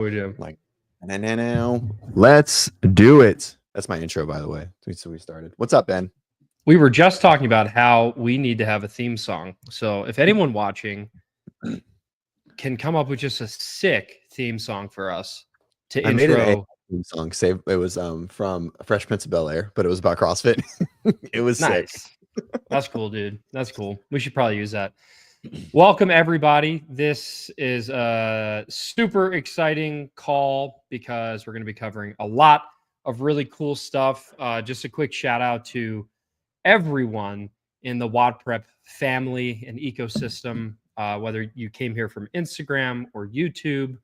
We do. Like, now, let's do it. That's my intro, by the way. So we started. What's up, Ben? We were just talking about how we need to have a theme song. So if anyone watching can come up with just a sick theme song for us to I made an intro. theme song. Save. It was from Fresh Prince of Bel-Air, but it was about CrossFit. It was sick. Nice. That's cool, dude. That's cool. We should probably use that. Welcome, everybody. This is a super exciting call because we're going to be covering a lot of really cool stuff. Just a quick shout out to everyone in the WODprep family and ecosystem, whether you came here from Instagram or YouTube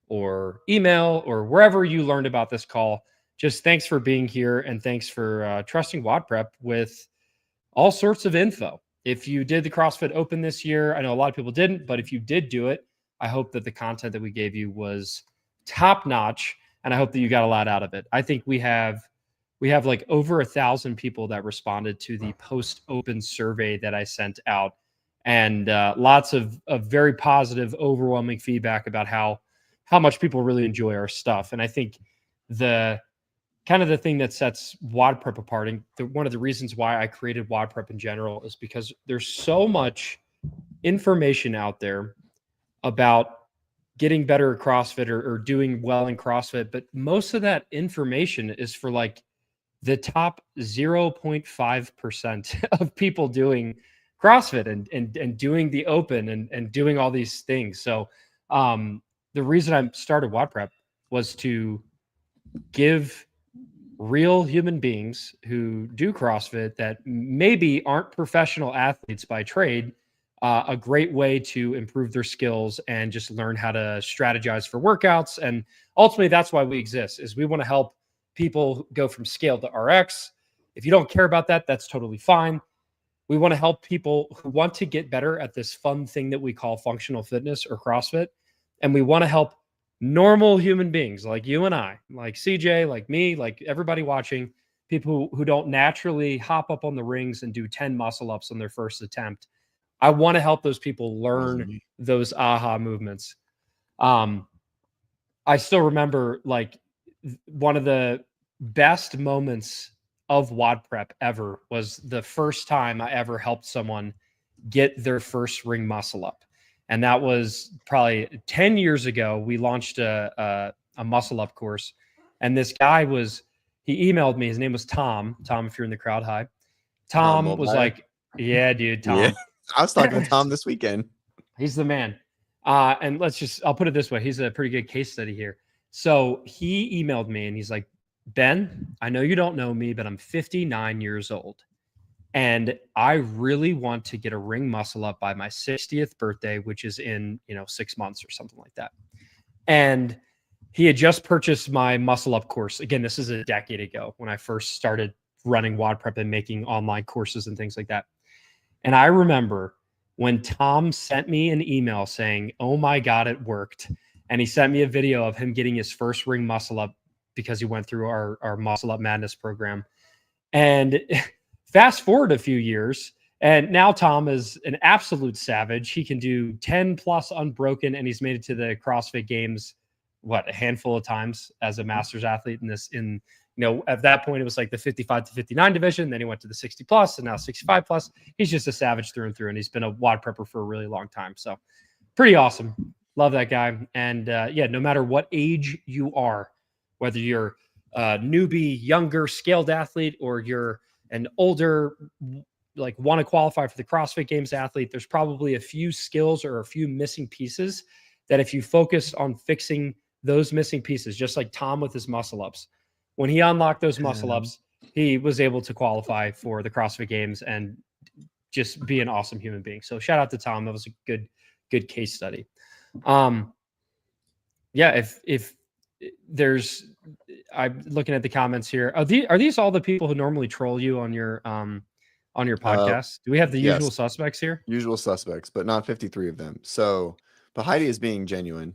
or email or wherever you learned about this call. Just thanks for being here and thanks for trusting WODprep with all sorts of info. If you did the CrossFit Open this year, I know a lot of people didn't, but if you did do it, I hope that the content that we gave you was top notch, and I hope that you got a lot out of it. I think we have like over 1,000 people that responded to the post-open survey that I sent out, and lots of very positive, overwhelming feedback about how much people really enjoy our stuff. And I think the kind of the thing that sets WODprep apart, and one of the reasons why I created WODprep in general, is because there's so much information out there about getting better at CrossFit or doing well in CrossFit, but most of that information is for like the top 0.5% of people doing CrossFit and doing the open and doing all these things. So the reason I started WODprep was to give real human beings who do CrossFit that maybe aren't professional athletes by trade a great way to improve their skills and just learn how to strategize for workouts. And ultimately, that's why we exist, is we want to help people go from scale to RX. If you don't care about that, that's totally fine. We want to help people who want to get better at this fun thing that we call functional fitness or CrossFit. And we want to help normal human beings like you and I, like CJ, like me, like everybody watching, people who don't naturally hop up on the rings and do 10 muscle ups on their first attempt. I want to help those people learn those aha movements. I still remember like one of the best moments of WODprep ever was the first time I ever helped someone get their first ring muscle up. And that was probably 10 years ago. We launched a muscle up course. And this guy he emailed me. His name was Tom. Tom, if you're in the crowd, hi. Tom was like, yeah, dude, Tom. Yeah. I was talking to Tom this weekend. He's the man. And I'll put it this way. He's a pretty good case study here. So he emailed me and he's like, Ben, I know you don't know me, but I'm 59 years old. And I really want to get a ring muscle up by my 60th birthday, which is in, 6 months or something like that. And he had just purchased my muscle up course. Again, this is a decade ago when I first started running WODprep and making online courses and things like that. And I remember when Tom sent me an email saying, oh my God, it worked. And he sent me a video of him getting his first ring muscle up because he went through our Muscle Up Madness program. And fast forward a few years, and now Tom is an absolute savage. He can do 10 plus unbroken, and he's made it to the CrossFit Games, a handful of times as a master's athlete at that point, it was like the 55 to 59 division. Then he went to the 60 plus and now 65 plus. He's just a savage through and through. And he's been a WODprepper for a really long time. So pretty awesome. Love that guy. And no matter what age you are, whether you're a newbie, younger, scaled athlete, or you're an older, like want to qualify for the CrossFit Games athlete, there's probably a few skills or a few missing pieces that if you focus on fixing those missing pieces, just like Tom with his muscle ups, when he unlocked those muscle ups, he was able to qualify for the CrossFit Games and just be an awesome human being. So shout out to Tom. That was a good case study. If there's, I'm looking at the comments here. Are these all the people who normally troll you on your podcast? Do we have the usual suspects here? Usual suspects, but not 53 of them. So, but Heidi is being genuine.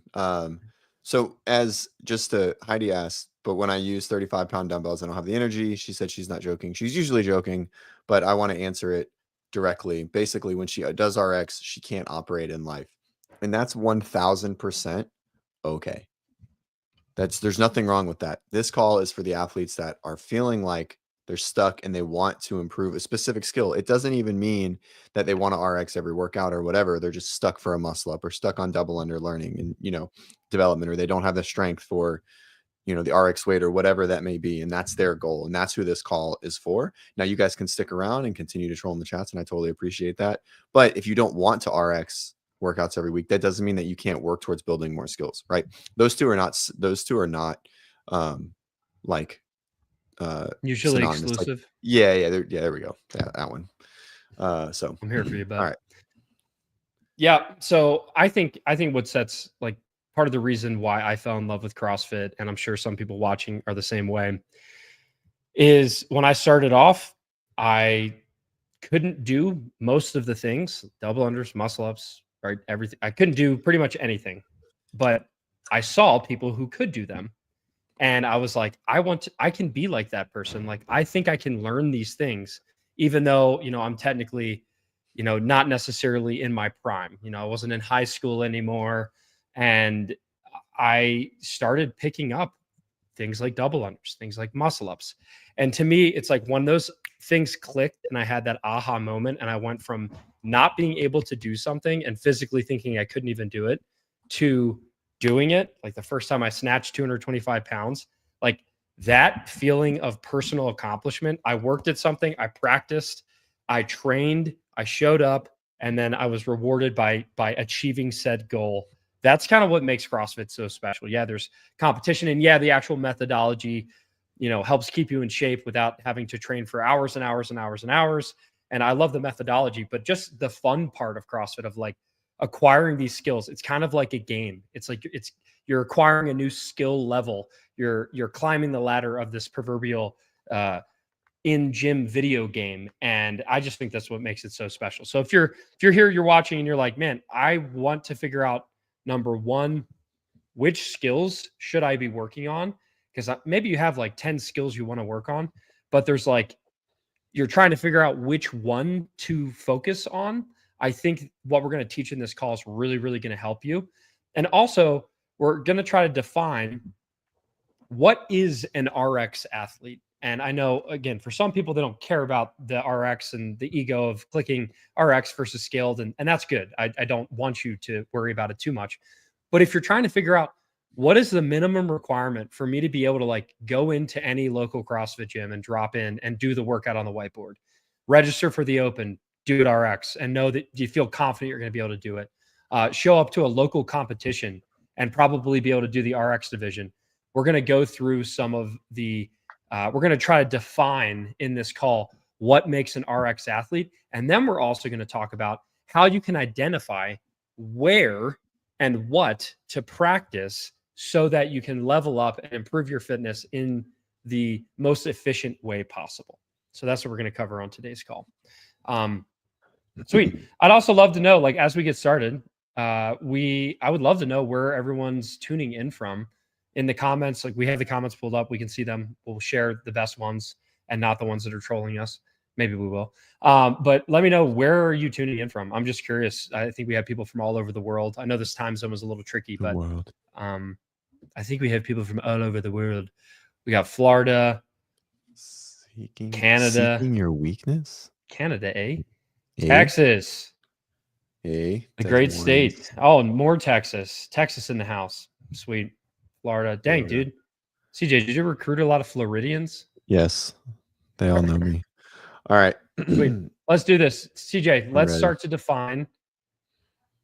So Heidi asked, but when I use 35-pound dumbbells, I don't have the energy. She said she's not joking. She's usually joking, but I want to answer it directly. Basically, when she does RX, she can't operate in life. And that's 1000% okay. There's nothing wrong with that. This call is for the athletes that are feeling like they're stuck and they want to improve a specific skill. It doesn't even mean that they want to RX every workout or whatever. They're just stuck for a muscle up or stuck on double under learning and, development, or they don't have the strength for, the RX weight or whatever that may be. And that's their goal. And that's who this call is for. Now you guys can stick around and continue to troll in the chats, and I totally appreciate that. But if you don't want to RX workouts every week, that doesn't mean that you can't work towards building more skills, right? Those two are not like Mutually synonymous. Like, exclusive. yeah, there we go. Yeah, that one. So I'm here for you, bud. all right. Yeah. So I think what sets, like, part of the reason why I fell in love with CrossFit, and I'm sure some people watching are the same way, is when I started off, I couldn't do most of the things, double unders, muscle ups, right? Everything. I couldn't do pretty much anything, but I saw people who could do them. And I was like, I can be like that person. Like, I think I can learn these things, even though, I'm technically, not necessarily in my prime. I wasn't in high school anymore. And I started picking up things like double unders, things like muscle ups. And to me, it's like when those things clicked and I had that aha moment, and I went from not being able to do something and physically thinking I couldn't even do it to doing it. Like the first time I snatched 225 pounds, like that feeling of personal accomplishment. I worked at something, I practiced, I trained, I showed up, and then I was rewarded by achieving said goal. That's kind of what makes CrossFit so special. Yeah, there's competition, and yeah, the actual methodology, helps keep you in shape without having to train for hours and hours and hours and hours. And I love the methodology, but just the fun part of CrossFit, of like acquiring these skills. It's kind of like a game. It's like you're acquiring a new skill level. You're climbing the ladder of this proverbial in gym video game. And I just think that's what makes it so special. So if you're here, you're watching, and you're like, man, I want to figure out, number one, which skills should I be working on? Because maybe you have like 10 skills you want to work on, but there's like, you're trying to figure out which one to focus on. I think what we're going to teach in this call is really, really going to help you. And also, we're going to try to define what is an RX athlete. And I know, again, for some people, they don't care about the RX and the ego of clicking RX versus scaled. And that's good. I don't want you to worry about it too much. But if you're trying to figure out what is the minimum requirement for me to be able to like go into any local CrossFit gym and drop in and do the workout on the whiteboard, register for the open, do it RX, and know that you feel confident you're going to be able to do it. Show up to a local competition and probably be able to do the RX division. We're going to go through some of the, we're going to try to define in this call what makes an RX athlete. And then we're also going to talk about how you can identify where and what to practice so that you can level up and improve your fitness in the most efficient way possible. So that's what we're going to cover on today's call. Sweet. I'd also love to know, like, as we get started, I would love to know where everyone's tuning in from in the comments. Like, we have the comments pulled up. We can see them. We'll share the best ones and not the ones that are trolling us. Maybe we will. But let me know, where are you tuning in from? I'm just curious. I think we have people from all over the world. I know this time zone was a little tricky, but I think we have people from all over the world. We got Florida, Canada. Seeking your weakness? Canada, eh? Texas. The great state. Oh, more Texas. Texas in the house. Sweet. Florida. Dang, dude. CJ, did you recruit a lot of Floridians? Yes. They all know me. All right. Sweet. Let's do this. CJ, let's start to define.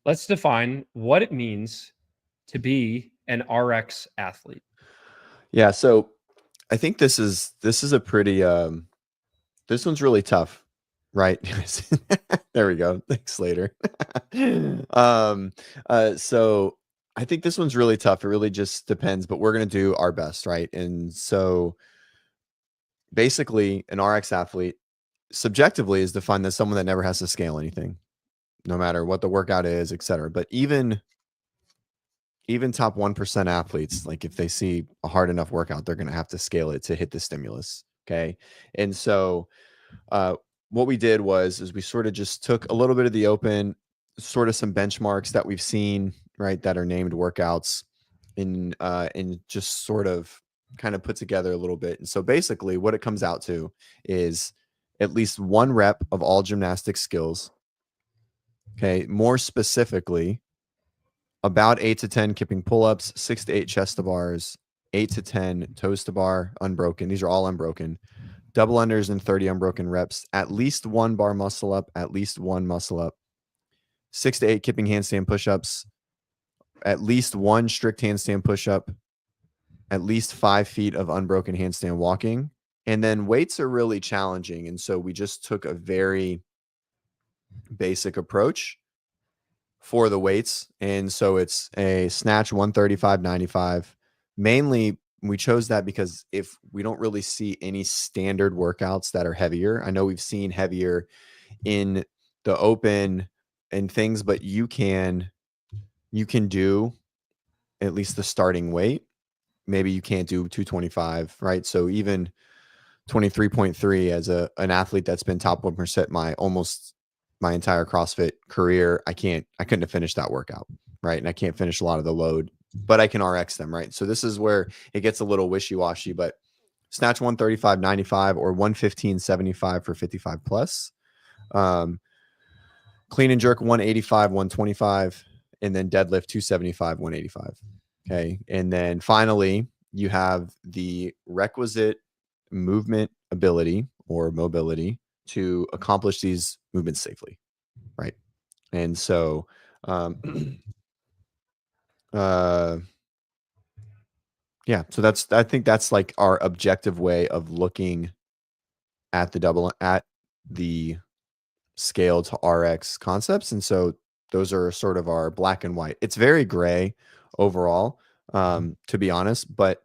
Let's define what it means to be an RX athlete. Yeah. So I think this is a pretty, this one's really tough, right? There we go. Thanks later. So I think this one's really tough. It really just depends, but we're going to do our best, right? And so basically, an RX athlete subjectively is defined as someone that never has to scale anything, no matter what the workout is, etc. But even top 1% athletes, like if they see a hard enough workout, they're going to have to scale it to hit the stimulus. Okay. And so what we did is we sort of just took a little bit of the open, sort of some benchmarks that we've seen, right, that are named workouts, and just sort of kind of put together a little bit. And so basically what it comes out to is at least 1 rep of all gymnastic skills. Okay. More specifically, about 8 to 10 kipping pull-ups, 6 to 8 chest to bars, 8 to 10 toes to bar, unbroken. These are all unbroken. Double unders and 30 unbroken reps, at least 1 bar muscle up, at least 1 muscle up, 6 to 8 kipping handstand push-ups, at least 1 strict handstand push-up, at least 5 feet of unbroken handstand walking. And then weights are really challenging. And so we just took a very basic approach for the weights. And so it's a snatch 135-95. Mainly, we chose that because if we don't really see any standard workouts that are heavier, I know we've seen heavier in the open and things, but you can do at least the starting weight. Maybe you can't do 225, right? So even 23.3 as an athlete that's been top 1% almost my entire CrossFit career, I couldn't have finished that workout, right? And I can't finish a lot of the load, but I can RX them, right? So this is where it gets a little wishy-washy, but snatch 135-95 or 115-75 for 55 plus. Clean and jerk 185, 125, and then deadlift 275, 185. Okay. And then finally, you have the requisite movement ability or mobility to accomplish these movements safely. Right. And so, yeah, so I think that's like our objective way of looking at the scale to RX concepts. And so those are sort of our black and white. It's very gray overall, to be honest, but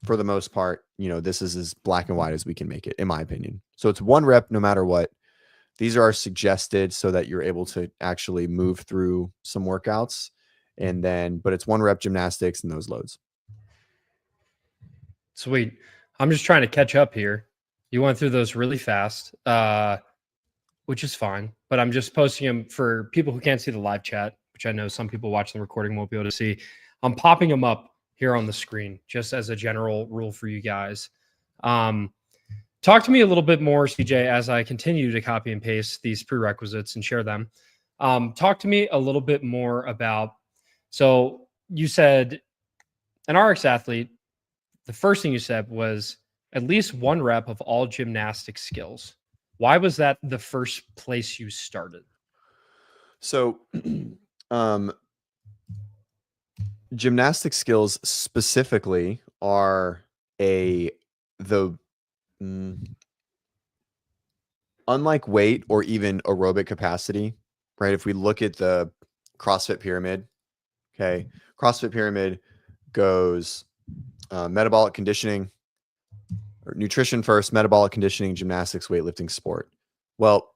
for the most part, this is as black and white as we can make it, in my opinion. So it's 1 rep no matter what. These are suggested so that you're able to actually move through some workouts. And then, but it's 1 rep gymnastics and those loads. Sweet. I'm just trying to catch up here. You went through those really fast, which is fine, but I'm just posting them for people who can't see the live chat, which I know some people watching the recording won't be able to see. I'm popping them up here on the screen just as a general rule for you guys. Talk to me a little bit more, CJ, as I continue to copy and paste these prerequisites and share them. Talk to me a little bit more about, so you said an RX athlete, the first thing you said was at least 1 rep of all gymnastic skills. Why was that the first place you started? So, gymnastic skills specifically are unlike weight or even aerobic capacity, right? If we look at the CrossFit pyramid, okay, CrossFit pyramid goes metabolic conditioning, or nutrition first, metabolic conditioning, gymnastics, weightlifting, sport. Well,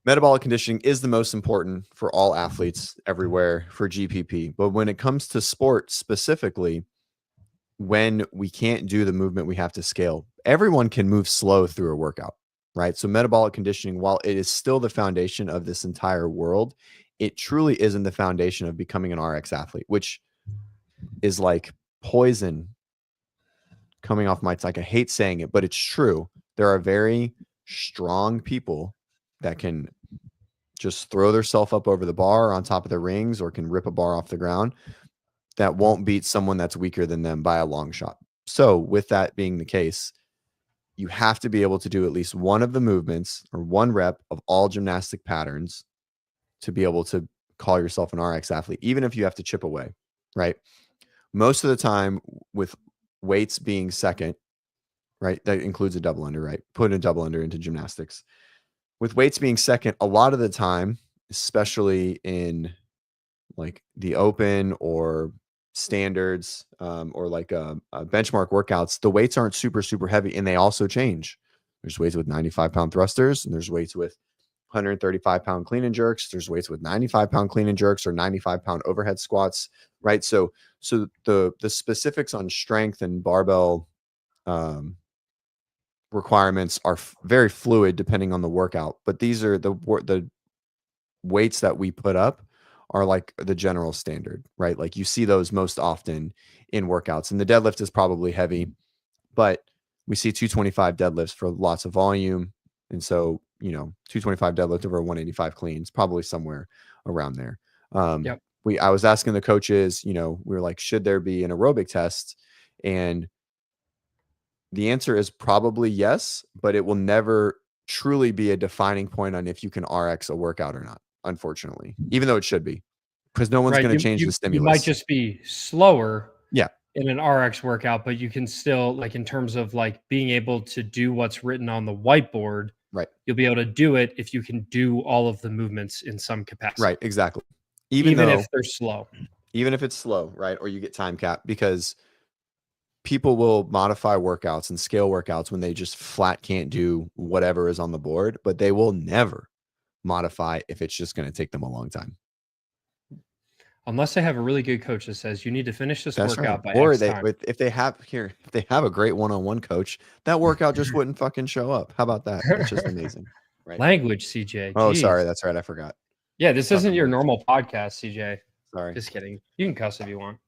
metabolic conditioning is the most important for all athletes everywhere for GPP. But when it comes to sport specifically, when we can't do the movement we have to scale, everyone can move slow through a workout, right? So metabolic conditioning, while it is still the foundation of this entire world, it truly isn't the foundation of becoming an RX athlete, which is like poison coming off my, it's like, I hate saying it, but it's true. There are very strong people that can just throw themselves up over the bar or on top of the rings or can rip a bar off the ground that won't beat someone that's weaker than them by a long shot. So with that being the case, you have to be able to do at least one of the movements or 1 rep of all gymnastic patterns to be able to call yourself an RX athlete, even if you have to chip away, right? Most of the time with weights being second, right? That includes a double under, right? Put a double under into gymnastics. With weights being second, a lot of the time, especially in like the open or standards or like benchmark workouts, the weights aren't super, super heavy and they also change. There's weights with 95-pound thrusters and there's weights with 135-pound clean and jerks. There's weights with 95-pound clean and jerks or 95-pound overhead squats, right? So the specifics on strength and barbell requirements are very fluid depending on the workout, but these are the weights that we put up are like the general standard, right? Like you see those most often in workouts, and the deadlift is probably heavy, but we see 225 deadlifts for lots of volume. And so, 225 deadlift over 185 cleans, probably somewhere around there. Yep. I was asking the coaches, we were like, should there be an aerobic test? And the answer is probably yes, but it will never truly be a defining point on if you can RX a workout or not, unfortunately, even though it should be, because no one's Right. going to change the You might stimulus. just be slower Yeah. in an RX workout, but you can still, like, in terms of like being able to do what's written on the whiteboard, Right. you'll be able to do it if you can do all of the movements in some capacity. Right. Exactly. Even if they're slow. Even if it's slow, right? Or you get time cap, because people will modify workouts and scale workouts when they just flat can't do whatever is on the board, but they will never modify if it's just going to take them a long time. Unless they have a really good coach that says you need to finish this That's workout right. by Or X time. if they have a great one-on-one coach, that workout just wouldn't fucking show up. How about that? That's just amazing. Right. Language, CJ. Oh, Jeez. sorry. That's right. I forgot. Yeah, this isn't your words. normal podcast, CJ. Sorry. Just kidding. You can cuss if you want.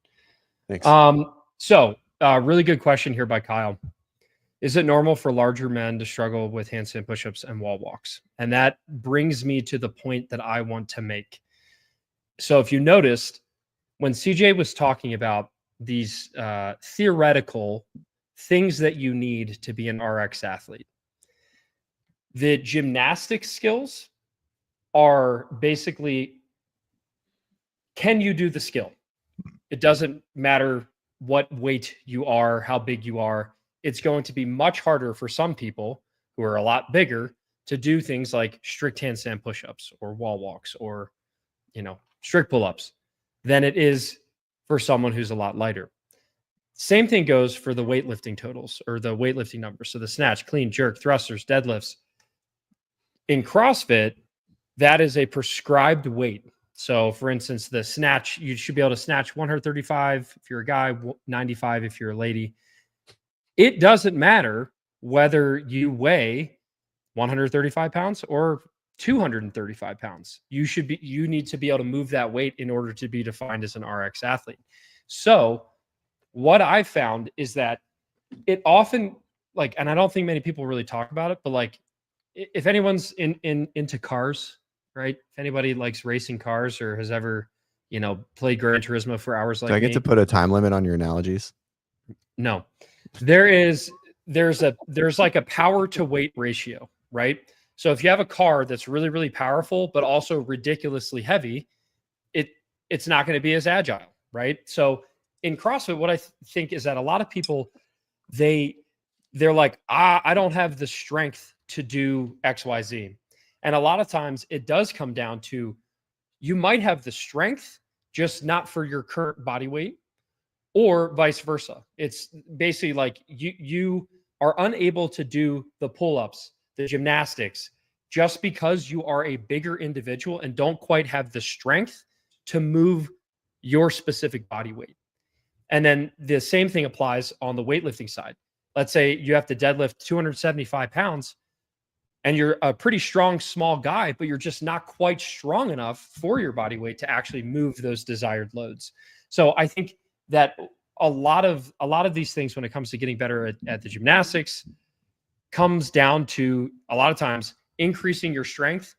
Thanks. So really good question here by Kyle. Is it normal for larger men to struggle with handstand push-ups and wall walks? And that brings me to the point that I want to make. So if you noticed, when CJ was talking about these theoretical things that you need to be an RX athlete, the gymnastics skills are basically, can you do the skill? It doesn't matter what weight you are, how big you are. It's going to be much harder for some people who are a lot bigger to do things like strict handstand push-ups or wall walks or, strict pull-ups than it is for someone who's a lot lighter. Same thing goes for the weightlifting totals or the weightlifting numbers. So the snatch, clean, jerk, thrusters, deadlifts. In CrossFit, that is a prescribed weight. So for instance, the snatch, you should be able to snatch 135 if you're a guy, 95 if you're a lady. It doesn't matter whether you weigh 135 pounds or 235 pounds. You need to be able to move that weight in order to be defined as an RX athlete. So what I found is that it often, like, and I don't think many people really talk about it, but like, if anyone's into cars, right? If anybody likes racing cars or has ever, played Gran Turismo for hours like Do I get to put a time limit on your analogies? No. There's like a power to weight ratio, right? So if you have a car that's really, really powerful, but also ridiculously heavy, it's not going to be as agile, right? So in CrossFit, what I think is that a lot of people, they're like, I don't have the strength to do XYZ. And a lot of times it does come down to, you might have the strength, just not for your current body weight, or vice versa. It's basically like you are unable to do the pull-ups, the gymnastics, just because you are a bigger individual and don't quite have the strength to move your specific body weight. And then the same thing applies on the weightlifting side. Let's say you have to deadlift 275 pounds and you're a pretty strong, small guy, but you're just not quite strong enough for your body weight to actually move those desired loads. So I think that a lot of these things, when it comes to getting better at the gymnastics, comes down to a lot of times increasing your strength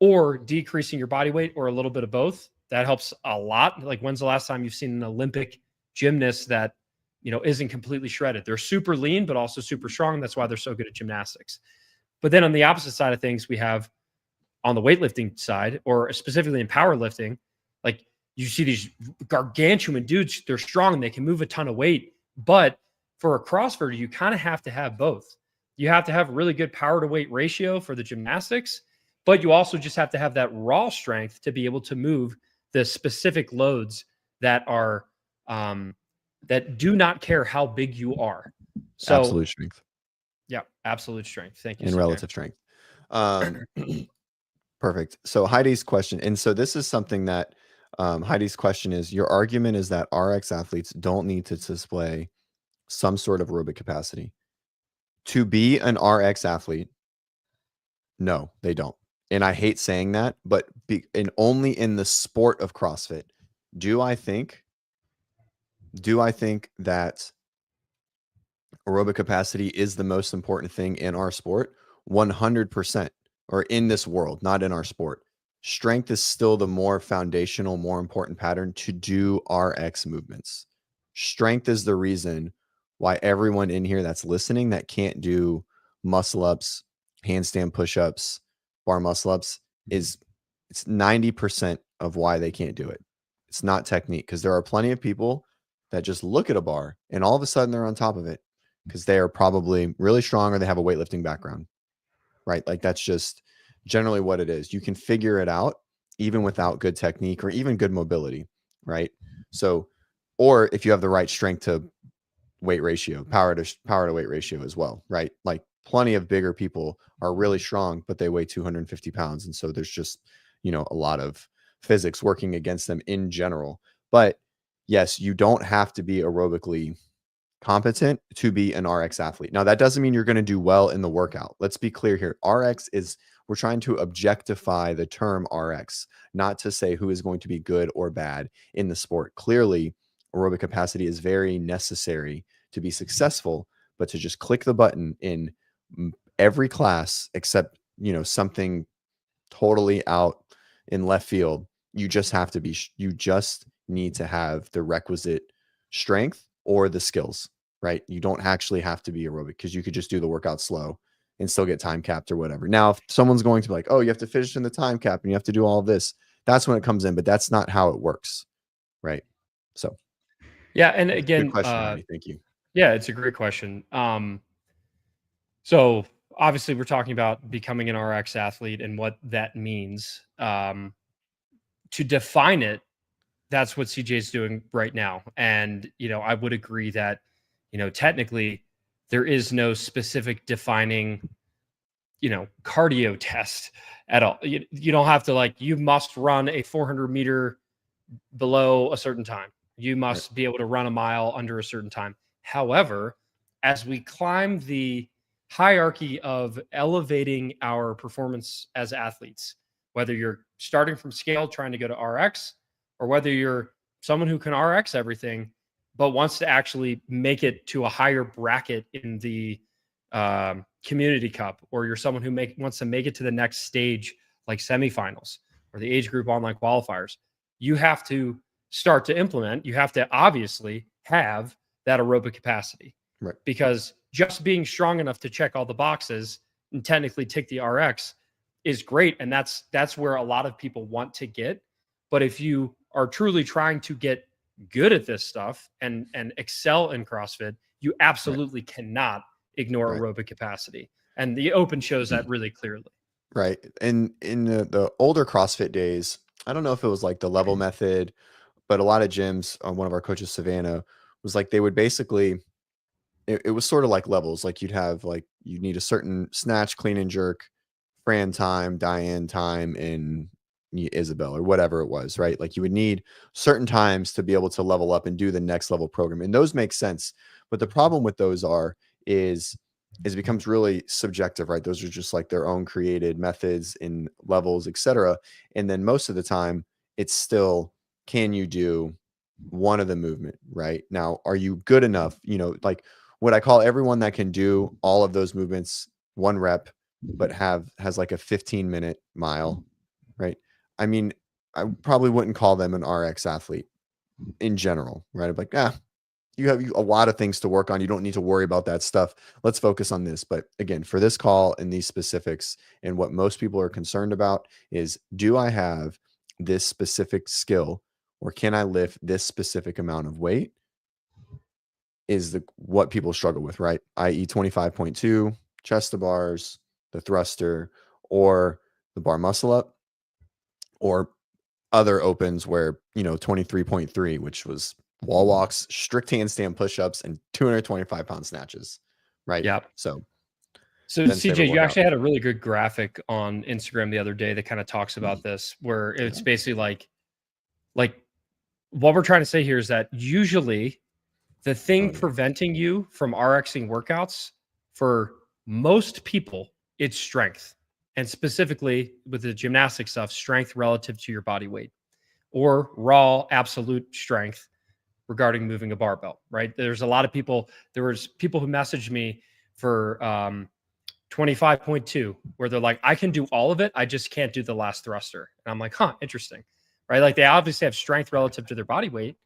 or decreasing your body weight, or a little bit of both. That helps a lot. Like, when's the last time you've seen an Olympic gymnast that, isn't completely shredded? They're super lean, but also super strong. That's why they're so good at gymnastics. But then on the opposite side of things, we have on the weightlifting side, or specifically in powerlifting, like, you see these gargantuan dudes, they're strong, they can move a ton of weight. But for a CrossFitter, you kind of have to have both. You have to have a really good power to weight ratio for the gymnastics, but you also just have to have that raw strength to be able to move the specific loads that are that do not care how big you are. So Absolute strength. Yeah, absolute strength. Thank you. And CJ. relative strength. Perfect. So Heidi's question, and so this is something that Heidi's question is, your argument is that RX athletes don't need to display some sort of aerobic capacity. To be an RX athlete, no, they don't. and I hate saying that, but only in the sport of CrossFit, do I think that aerobic capacity is the most important thing in our sport? 100%, or in this world, not in our sport. Strength is still the more foundational, more important pattern to do RX movements. Strength is the reason why everyone in here that's listening that can't do muscle ups, handstand push-ups, bar muscle ups it's 90% of why they can't do it. It's not technique, because there are plenty of people that just look at a bar and all of a sudden they're on top of it because they are probably really strong or they have a weightlifting background, right? Like that's just generally what it is. You can figure it out even without good technique or even good mobility, right? So, or if you have the right strength to weight ratio, power to weight ratio as well, right? Like plenty of bigger people are really strong, but they weigh 250 pounds. And so there's just, a lot of physics working against them in general. But yes, you don't have to be aerobically competent to be an RX athlete. Now, that doesn't mean you're going to do well in the workout. Let's be clear here. We're trying to objectify the term RX, not to say who is going to be good or bad in the sport. Clearly, aerobic capacity is very necessary to be successful, but to just click the button in every class except, something totally out in left field, you just need to have the requisite strength or the skills, right? You don't actually have to be aerobic, because you could just do the workout slow and still get time capped or whatever. Now, if someone's going to be like, oh, you have to finish in the time cap and you have to do all of this, that's when it comes in, but that's not how it works, right? So Yeah, and good again, question, Heidi. Thank you. yeah, it's a great question. So obviously we're talking about becoming an RX athlete and what that means. To define it, that's what CJ is doing right now. And, I would agree that, technically there is no specific defining, cardio test at all. You don't have to you must run a 400-meter below a certain time. You must be able to run a mile under a certain time. However, as we climb the hierarchy of elevating our performance as athletes, whether you're starting from scale trying to go to RX, or whether you're someone who can RX everything, but wants to actually make it to a higher bracket in the community cup, or you're someone who wants to make it to the next stage, like semifinals or the age group online qualifiers, you have to start to implement. You have to obviously have that aerobic capacity, right? Because just being strong enough to check all the boxes and technically tick the RX is great. And that's where a lot of people want to get. But if you are truly trying to get good at this stuff and excel in CrossFit, you absolutely cannot ignore aerobic capacity. And the Open shows that really clearly. Right. And in the older CrossFit days, I don't know if it was like the level method, but a lot of gyms, one of our coaches, Savannah, was like, they would basically, it was sort of like levels. Like you need a certain snatch, clean and jerk, Fran time, Diane time, and Isabel or whatever it was, right? Like you would need certain times to be able to level up and do the next level program. And those make sense. But the problem with those is it becomes really subjective, right? Those are just like their own created methods and levels, etc. And then most of the time it's still, can you do one of the movement, right? Now, are you good enough? Like what I call everyone that can do all of those movements, one rep, but has like a 15-minute mile, right? I mean, I probably wouldn't call them an RX athlete in general, right? I'm like, you have a lot of things to work on. You don't need to worry about that stuff. Let's focus on this. But again, for this call and these specifics, and what most people are concerned about is, do I have this specific skill, or can I lift this specific amount of weight? Is what people struggle with, right? I.e. 25.2, chest to bars, the thruster, or the bar muscle up, or other opens where, 23.3, which was wall walks, strict handstand push-ups, and 225-pound snatches, right? Yeah. So CJ, you actually had a really good graphic on Instagram the other day that kind of talks about this, where it's basically like what we're trying to say here is that usually the thing preventing you from RXing workouts, for most people, it's strength. and specifically with the gymnastic stuff, strength relative to your body weight, or raw absolute strength regarding moving a barbell, right? There's a lot of people, there was people who messaged me for 25.2, where they're like, I can do all of it, I just can't do the last thruster. And I'm like, huh, interesting, right? Like they obviously have strength relative to their body weight,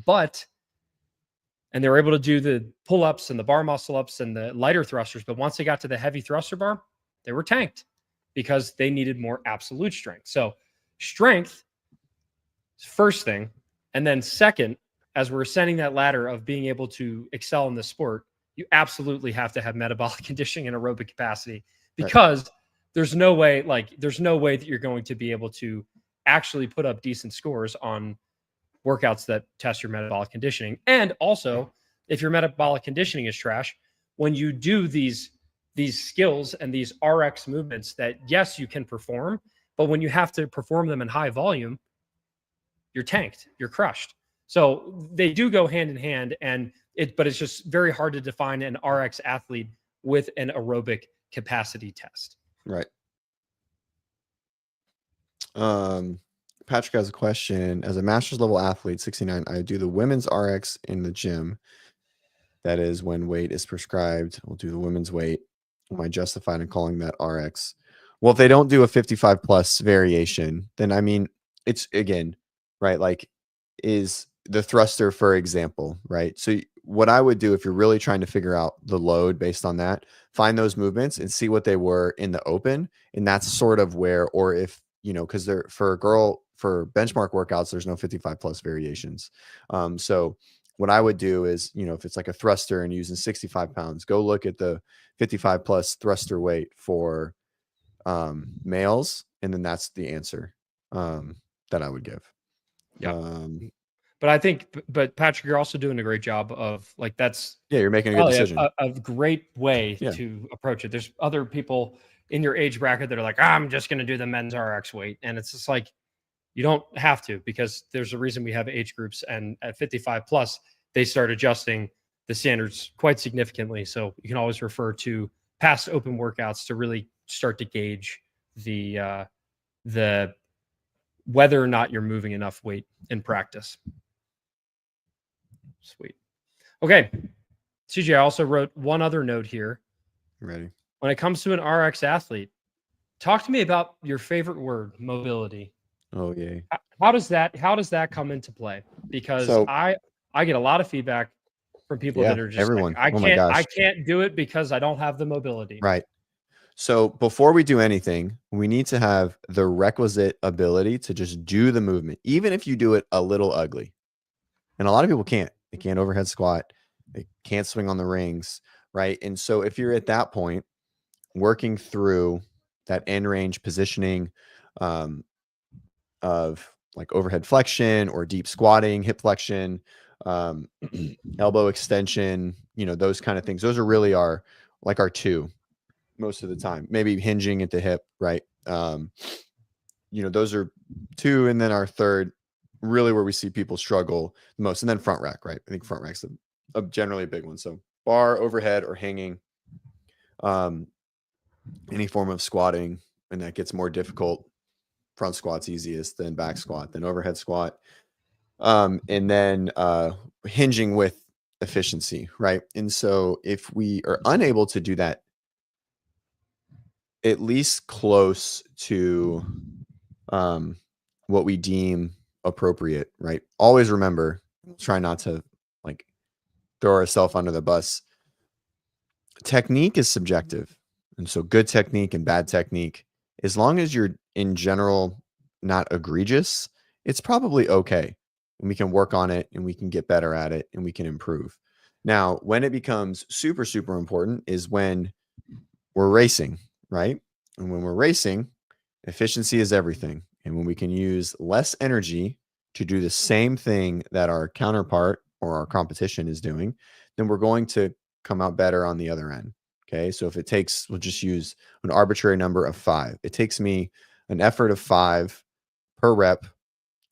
and they were able to do the pull-ups and the bar muscle ups and the lighter thrusters. But once they got to the heavy thruster bar, they were tanked because they needed more absolute strength. So strength is first thing. And then second, as we're ascending that ladder of being able to excel in the sport, you absolutely have to have metabolic conditioning and aerobic capacity, because there's no way that you're going to be able to actually put up decent scores on workouts that test your metabolic conditioning. And also, if your metabolic conditioning is trash, when you do these skills and these RX movements that, yes, you can perform, but when you have to perform them in high volume, you're tanked, you're crushed. So they do go hand in hand, but it's just very hard to define an RX athlete with an aerobic capacity test. Right. Patrick has a question. As a master's level athlete, 69, I do the women's RX in the gym. That is when weight is prescribed. We'll do the women's weight. Am I justified in calling that RX? Well, if they don't do a 55 plus variation, then I mean, it's again, right? Like, is the thruster, for example, right? So what I would do if you're really trying to figure out the load based on that, find those movements and see what they were in the open. And that's sort of where, or if, because they're for benchmark workouts, there's no 55 plus variations. So what I would do is, if it's like a thruster and using 65 pounds, go look at the 55 plus thruster weight for males. And then that's the answer that I would give. Yeah. But I think, but Patrick, you're also doing a great job of like, you're making a good decision. A great way to approach it. There's other people in your age bracket that are like, I'm just going to do the men's RX weight. And it's just like, you don't have to, because there's a reason we have age groups, and at 55 plus, they start adjusting the standards quite significantly. So you can always refer to past open workouts to really start to gauge the whether or not you're moving enough weight in practice. Sweet. Okay. CJ, I also wrote one other note here. Ready. When it comes to an RX athlete, talk to me about your favorite word, mobility. Oh, yeah. How does that come into play? Because I get a lot of feedback from people that are just everyone. Like, I can't do it because I don't have the mobility. Right. So before we do anything, we need to have the requisite ability to just do the movement, even if you do it a little ugly. And a lot of people can't. They can't overhead squat. They can't swing on the rings, right? And so if you're at that point, working through that end range positioning of like overhead flexion or deep squatting, hip flexion, elbow extension, those kind of things. Those are really our two most of the time. Maybe hinging at the hip, right? Those are two, and then our third, really where we see people struggle the most, and then front rack, right? I think front rack's generally a big one. So bar, overhead, or hanging, any form of squatting, and that gets more difficult. Front squat's easiest, then back squat, then overhead squat, and then hinging with efficiency, right? And so if we are unable to do that, at least close to what we deem appropriate, right? Always remember, try not to like throw ourselves under the bus. Technique is subjective. And so good technique and bad technique, as long as you're in general not egregious, it's probably okay. And we can work on it, and we can get better at it, and we can improve. Now, when it becomes super, super important is when we're racing, right? And when we're racing, efficiency is everything. And when we can use less energy to do the same thing that our counterpart or our competition is doing, then we're going to come out better on the other end. Okay. So if it takes, we'll just use an arbitrary number of 5. It takes me an effort of 5 per rep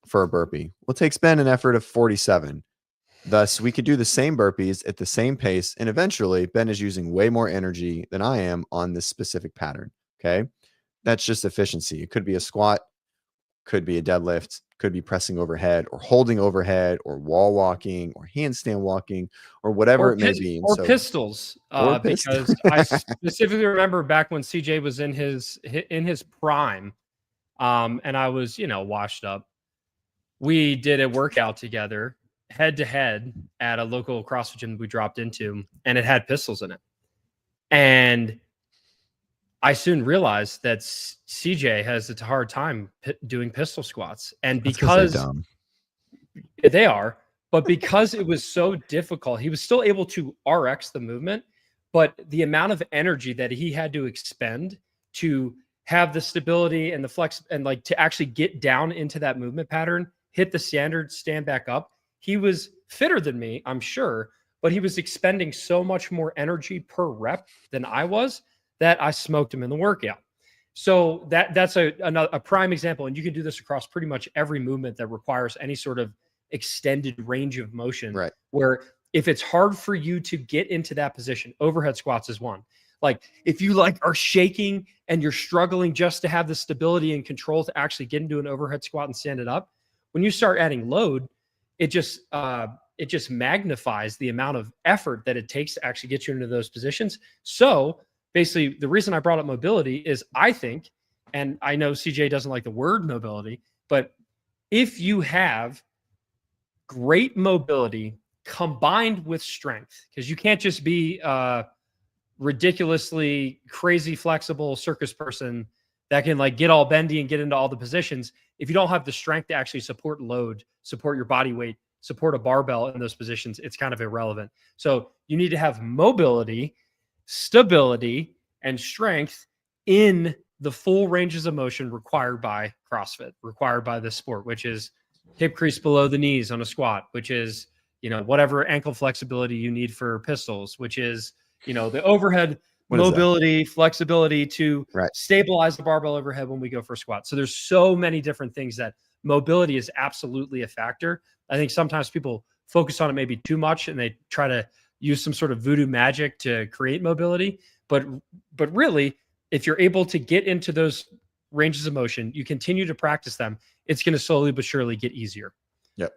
for a burpee. Well, it takes Ben an effort of 47. Thus, we could do the same burpees at the same pace, and eventually Ben is using way more energy than I am on this specific pattern. Okay. that's just efficiency. It could be a squat, could be a deadlift, could be pressing overhead or holding overhead or wall walking or handstand walking or whatever it may be. And or so, pistols, or pistol. because I specifically remember back when CJ was in his prime, and I was, washed up. We did a workout together, head to head, at a local CrossFit gym we dropped into, and it had pistols in it. And I soon realized that CJ has a hard time doing pistol squats, and That's 'cause they're because dumb. they are, but because it was so difficult, he was still able to RX the movement, but the amount of energy that he had to expend to have the stability and the flex and like to actually get down into that movement pattern, hit the standard, stand back up. He was fitter than me, I'm sure, but he was expending so much more energy per rep than I was that I smoked him in the workout. So that's a prime example, and you can do this across pretty much every movement that requires any sort of extended range of motion. Right. Where if it's hard for you to get into that position, overhead squats is one. Like if you are shaking and you're struggling just to have the stability and control to actually get into an overhead squat and stand it up, when you start adding load, it just magnifies the amount of effort that it takes to actually get you into those positions. So basically, the reason I brought up mobility is I think, and I know CJ doesn't like the word mobility, but if you have great mobility combined with strength, because you can't just be ridiculously crazy flexible circus person that can get all bendy and get into all the positions. If you don't have the strength to actually support load, support your body weight, support a barbell in those positions, it's kind of irrelevant. So you need to have mobility, stability, and strength in the full ranges of motion required by CrossFit, required by this sport, which is hip crease below the knees on a squat, which is, whatever ankle flexibility you need for pistols, which is, the overhead mobility, flexibility to stabilize the barbell overhead when we go for a squat. So there's so many different things that mobility is absolutely a factor. I think sometimes people focus on it maybe too much and they try to use some sort of voodoo magic to create mobility. But really, if you're able to get into those ranges of motion, you continue to practice them, it's going to slowly but surely get easier. Yep.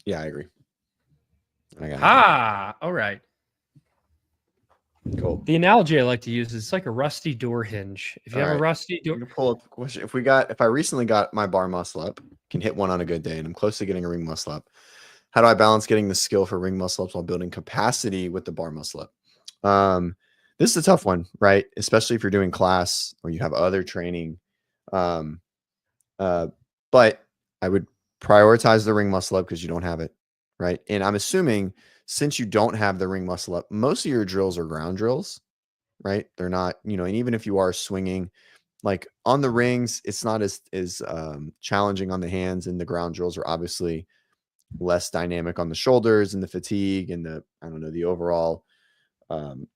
Yeah, I agree. All right. Cool. The analogy I like to use is it's like a rusty door hinge. If you have a rusty door, pull up a question. If I recently got my bar muscle up, can hit one on a good day, and I'm close to getting a ring muscle up. How do I balance getting the skill for ring muscle ups while building capacity with the bar muscle up? This is a tough one, right? Especially if you're doing class or you have other training. But I would prioritize the ring muscle up because you don't have it, right? And I'm assuming since you don't have the ring muscle up, most of your drills are ground drills, right? They're not, and even if you are swinging, like on the rings, it's not as challenging on the hands, and the ground drills are obviously less dynamic on the shoulders, and the fatigue and the overall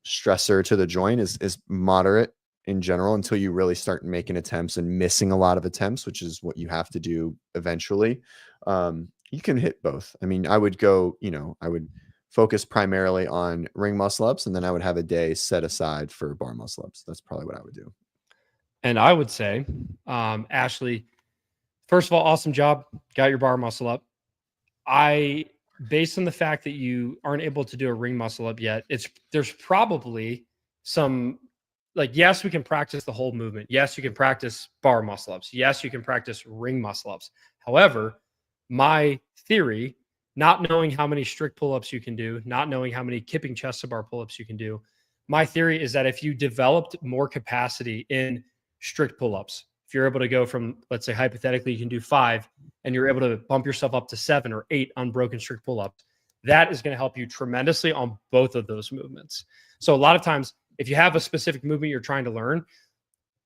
stressor to the joint is moderate in general until you really start making attempts and missing a lot of attempts, which is what you have to do eventually. You can hit both. I mean, I would go, I would focus primarily on ring muscle ups, and then I would have a day set aside for bar muscle ups. That's probably what I would do. And I would say, Ashley, first of all, awesome job. Got your bar muscle up. Based on the fact that you aren't able to do a ring muscle up yet, there's probably some, yes, we can practice the whole movement. Yes, you can practice bar muscle ups. Yes, you can practice ring muscle ups. However, my theory, not knowing how many strict pull-ups you can do, not knowing how many kipping chest to bar pull-ups you can do, my theory is that if you developed more capacity in strict pull-ups, if you're able to go from, let's say, hypothetically, you can do 5 and you're able to bump yourself up to 7 or 8 unbroken strict pull-ups, that is going to help you tremendously on both of those movements. So a lot of times, if you have a specific movement you're trying to learn,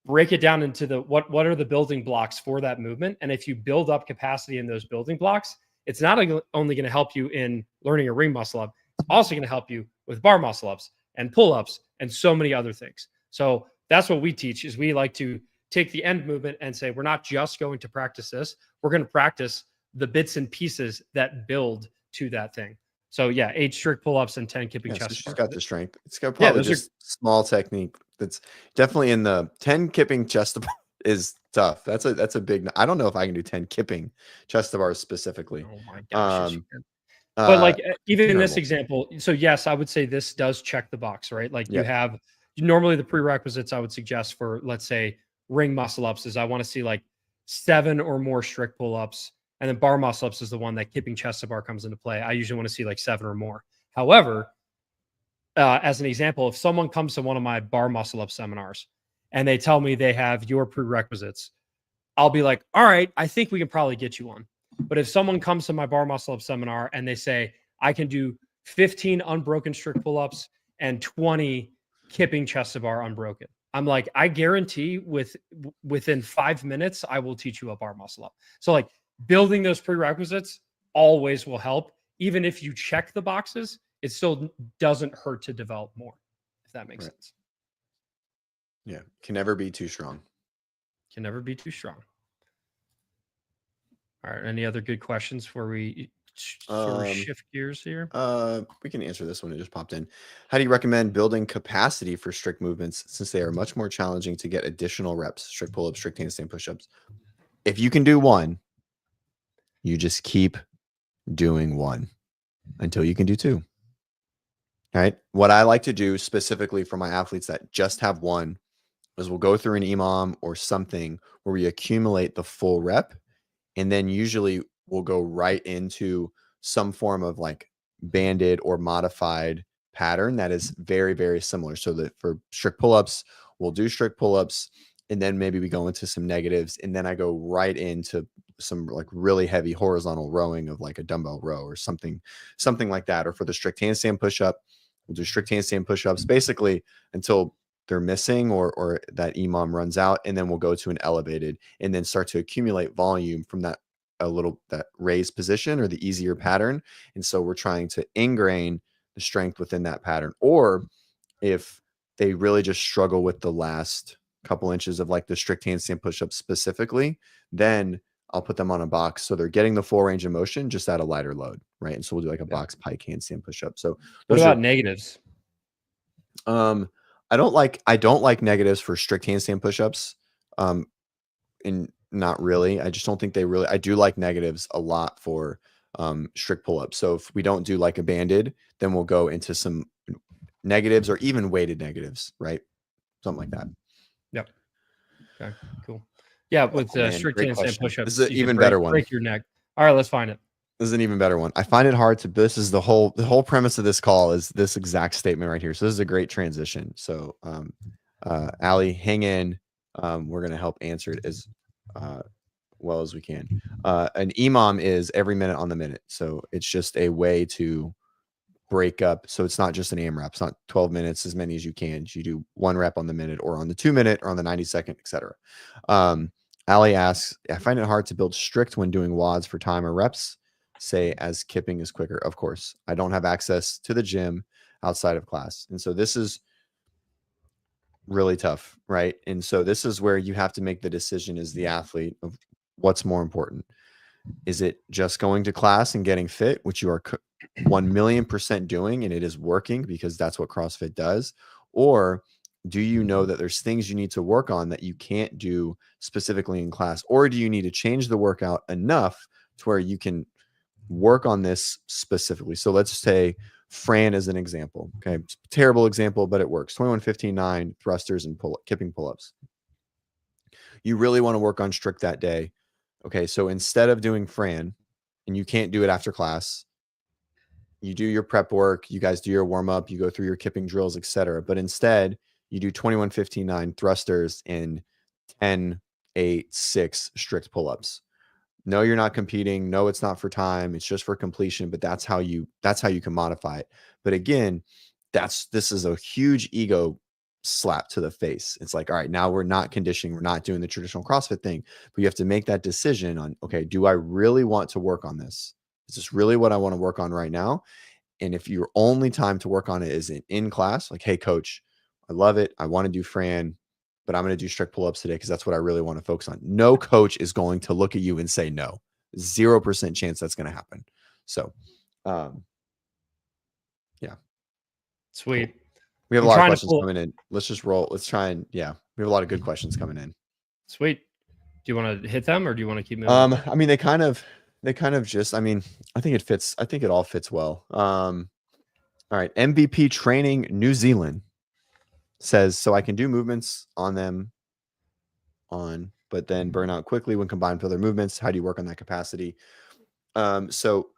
break it down into what are the building blocks for that movement. And if you build up capacity in those building blocks, it's not only going to help you in learning a ring muscle up, it's also going to help you with bar muscle ups and pull-ups and so many other things. So that's what we teach, is we like to take the end movement and say, we're not just going to practice this. We're going to practice the bits and pieces that build to that thing. So yeah, 8 strict pull-ups and 10 kipping Yeah, so chest she's to got bar. the strength. It's got Yeah, probably those are just small technique. That's definitely in the 10 kipping chest to bar is tough. That's a big. I don't know if I can do 10 kipping chest to bars specifically. oh my gosh, yes, you Um, can. But uh, like even in this Terrible. example, so yes, I would say this does check the box, right? Like you Yeah, have normally the prerequisites I would suggest for, let's say, ring muscle ups is I want to see like 7 or more strict pull ups. And then bar muscle ups is the one that kipping chest to bar comes into play. I usually want to see like 7 or more. However, as an example, if someone comes to one of my bar muscle up seminars and they tell me they have your prerequisites, I'll be like, all right, I think we can probably get you one. But if someone comes to my bar muscle up seminar and they say, I can do 15 unbroken strict pull ups and 20 kipping chest to bar unbroken, I'm like, I guarantee within 5 minutes, I will teach you a bar muscle up. So, like, building those prerequisites always will help. Even if you check the boxes, it still doesn't hurt to develop more, if that makes right. sense. Yeah, can never be too strong. Can never be too strong. All right. Any other good questions before we sort of shift gears here? We can answer this one. It just popped in. How do you recommend building capacity for strict movements since they are much more challenging to get additional reps, strict pull-ups, strict handstand push-ups? If you can do one, you just keep doing one until you can do two. All right. What I like to do specifically for my athletes that just have one is we'll go through an EMOM or something where we accumulate the full rep. And then usually we'll go right into some form of like banded or modified pattern that is very, very similar. So that for strict pull-ups, we'll do strict pull-ups and then maybe we go into some negatives. And then I go right into some like really heavy horizontal rowing of like a dumbbell row or something like that. Or for the strict handstand push-up, we'll do strict handstand push-ups basically until they're missing or that EMOM runs out. And then we'll go to an elevated and then start to accumulate volume from that that raised position or the easier pattern. And so we're trying to ingrain the strength within that pattern. Or if they really just struggle with the last couple inches of like the strict handstand push-up specifically, then I'll put them on a box. So they're getting the full range of motion just at a lighter load. Right. And so we'll do like a box pike handstand push-up. So What those about are negatives? I don't like negatives for strict handstand push-ups. And not really. I just don't think I do like negatives a lot for strict pull-ups. So if we don't do like a banded, then we'll go into some negatives or even weighted negatives, right? Something like that. Yep. Okay, cool. Yeah, with Oh man, strict great handstand question. This is push-ups, an you could even better one. break your neck. All right, let's find it. This is an even better one. I find it hard to. This is the whole premise of this call is this exact statement right here. So this is a great transition. So, Allie, hang in. We're gonna help answer it as well as we can. An EMOM is every minute on the minute. So it's just a way to break up. So it's not just an AMRAP. It's not 12 minutes, as many as you can. You do 1 rep on the minute or on the 2 minute or on the 90-second, etc. Ali asks, I find it hard to build strict when doing WODs for time or reps, say as kipping is quicker. Of course, I don't have access to the gym outside of class. And so this is really tough, right? And so this is where you have to make the decision as the athlete of what's more important. Is it just going to class and getting fit, which you are 1,000,000% doing and it is working because that's what CrossFit does? Or do you know that there's things you need to work on that you can't do specifically in class? Or do you need to change the workout enough to where you can work on this specifically? So let's say Fran is an example. Okay. Terrible example, but it works. 21, 15, 9 thrusters and kipping pull-ups. You really want to work on strict that day. Okay. So instead of doing Fran, and you can't do it after class, you do your prep work, you guys do your warm up, you go through your kipping drills, etc. But instead, you do 21, 15, 9 thrusters and 10, 8, 6 strict pull-ups. No, you're not competing. No, it's not for time. It's just for completion, but that's how you can modify it. But again, this is a huge ego slap to the face. It's like, all right, now we're not conditioning, we're not doing the traditional CrossFit thing, but you have to make that decision on, okay, do I really want to work on this? Is this really what I want to work on right now? And if your only time to work on it is in class, like, hey, coach, I love it. I want to do Fran, but I'm going to do strict pull-ups today because that's what I really want to focus on. No coach is going to look at you and say no. 0% chance that's going to happen. So Sweet. We have a I'm lot of trying to questions pull. coming in. Let's just roll. Let's try and yeah, we have a lot of good questions coming in. Sweet. Do you want to hit them or do you want to keep moving? I mean, they kind of just, I mean, I think it fits. I think it all fits well. All right. MVP Training New Zealand says, so I can do movements on them but then burn out quickly when combined with other movements. How do you work on that capacity? So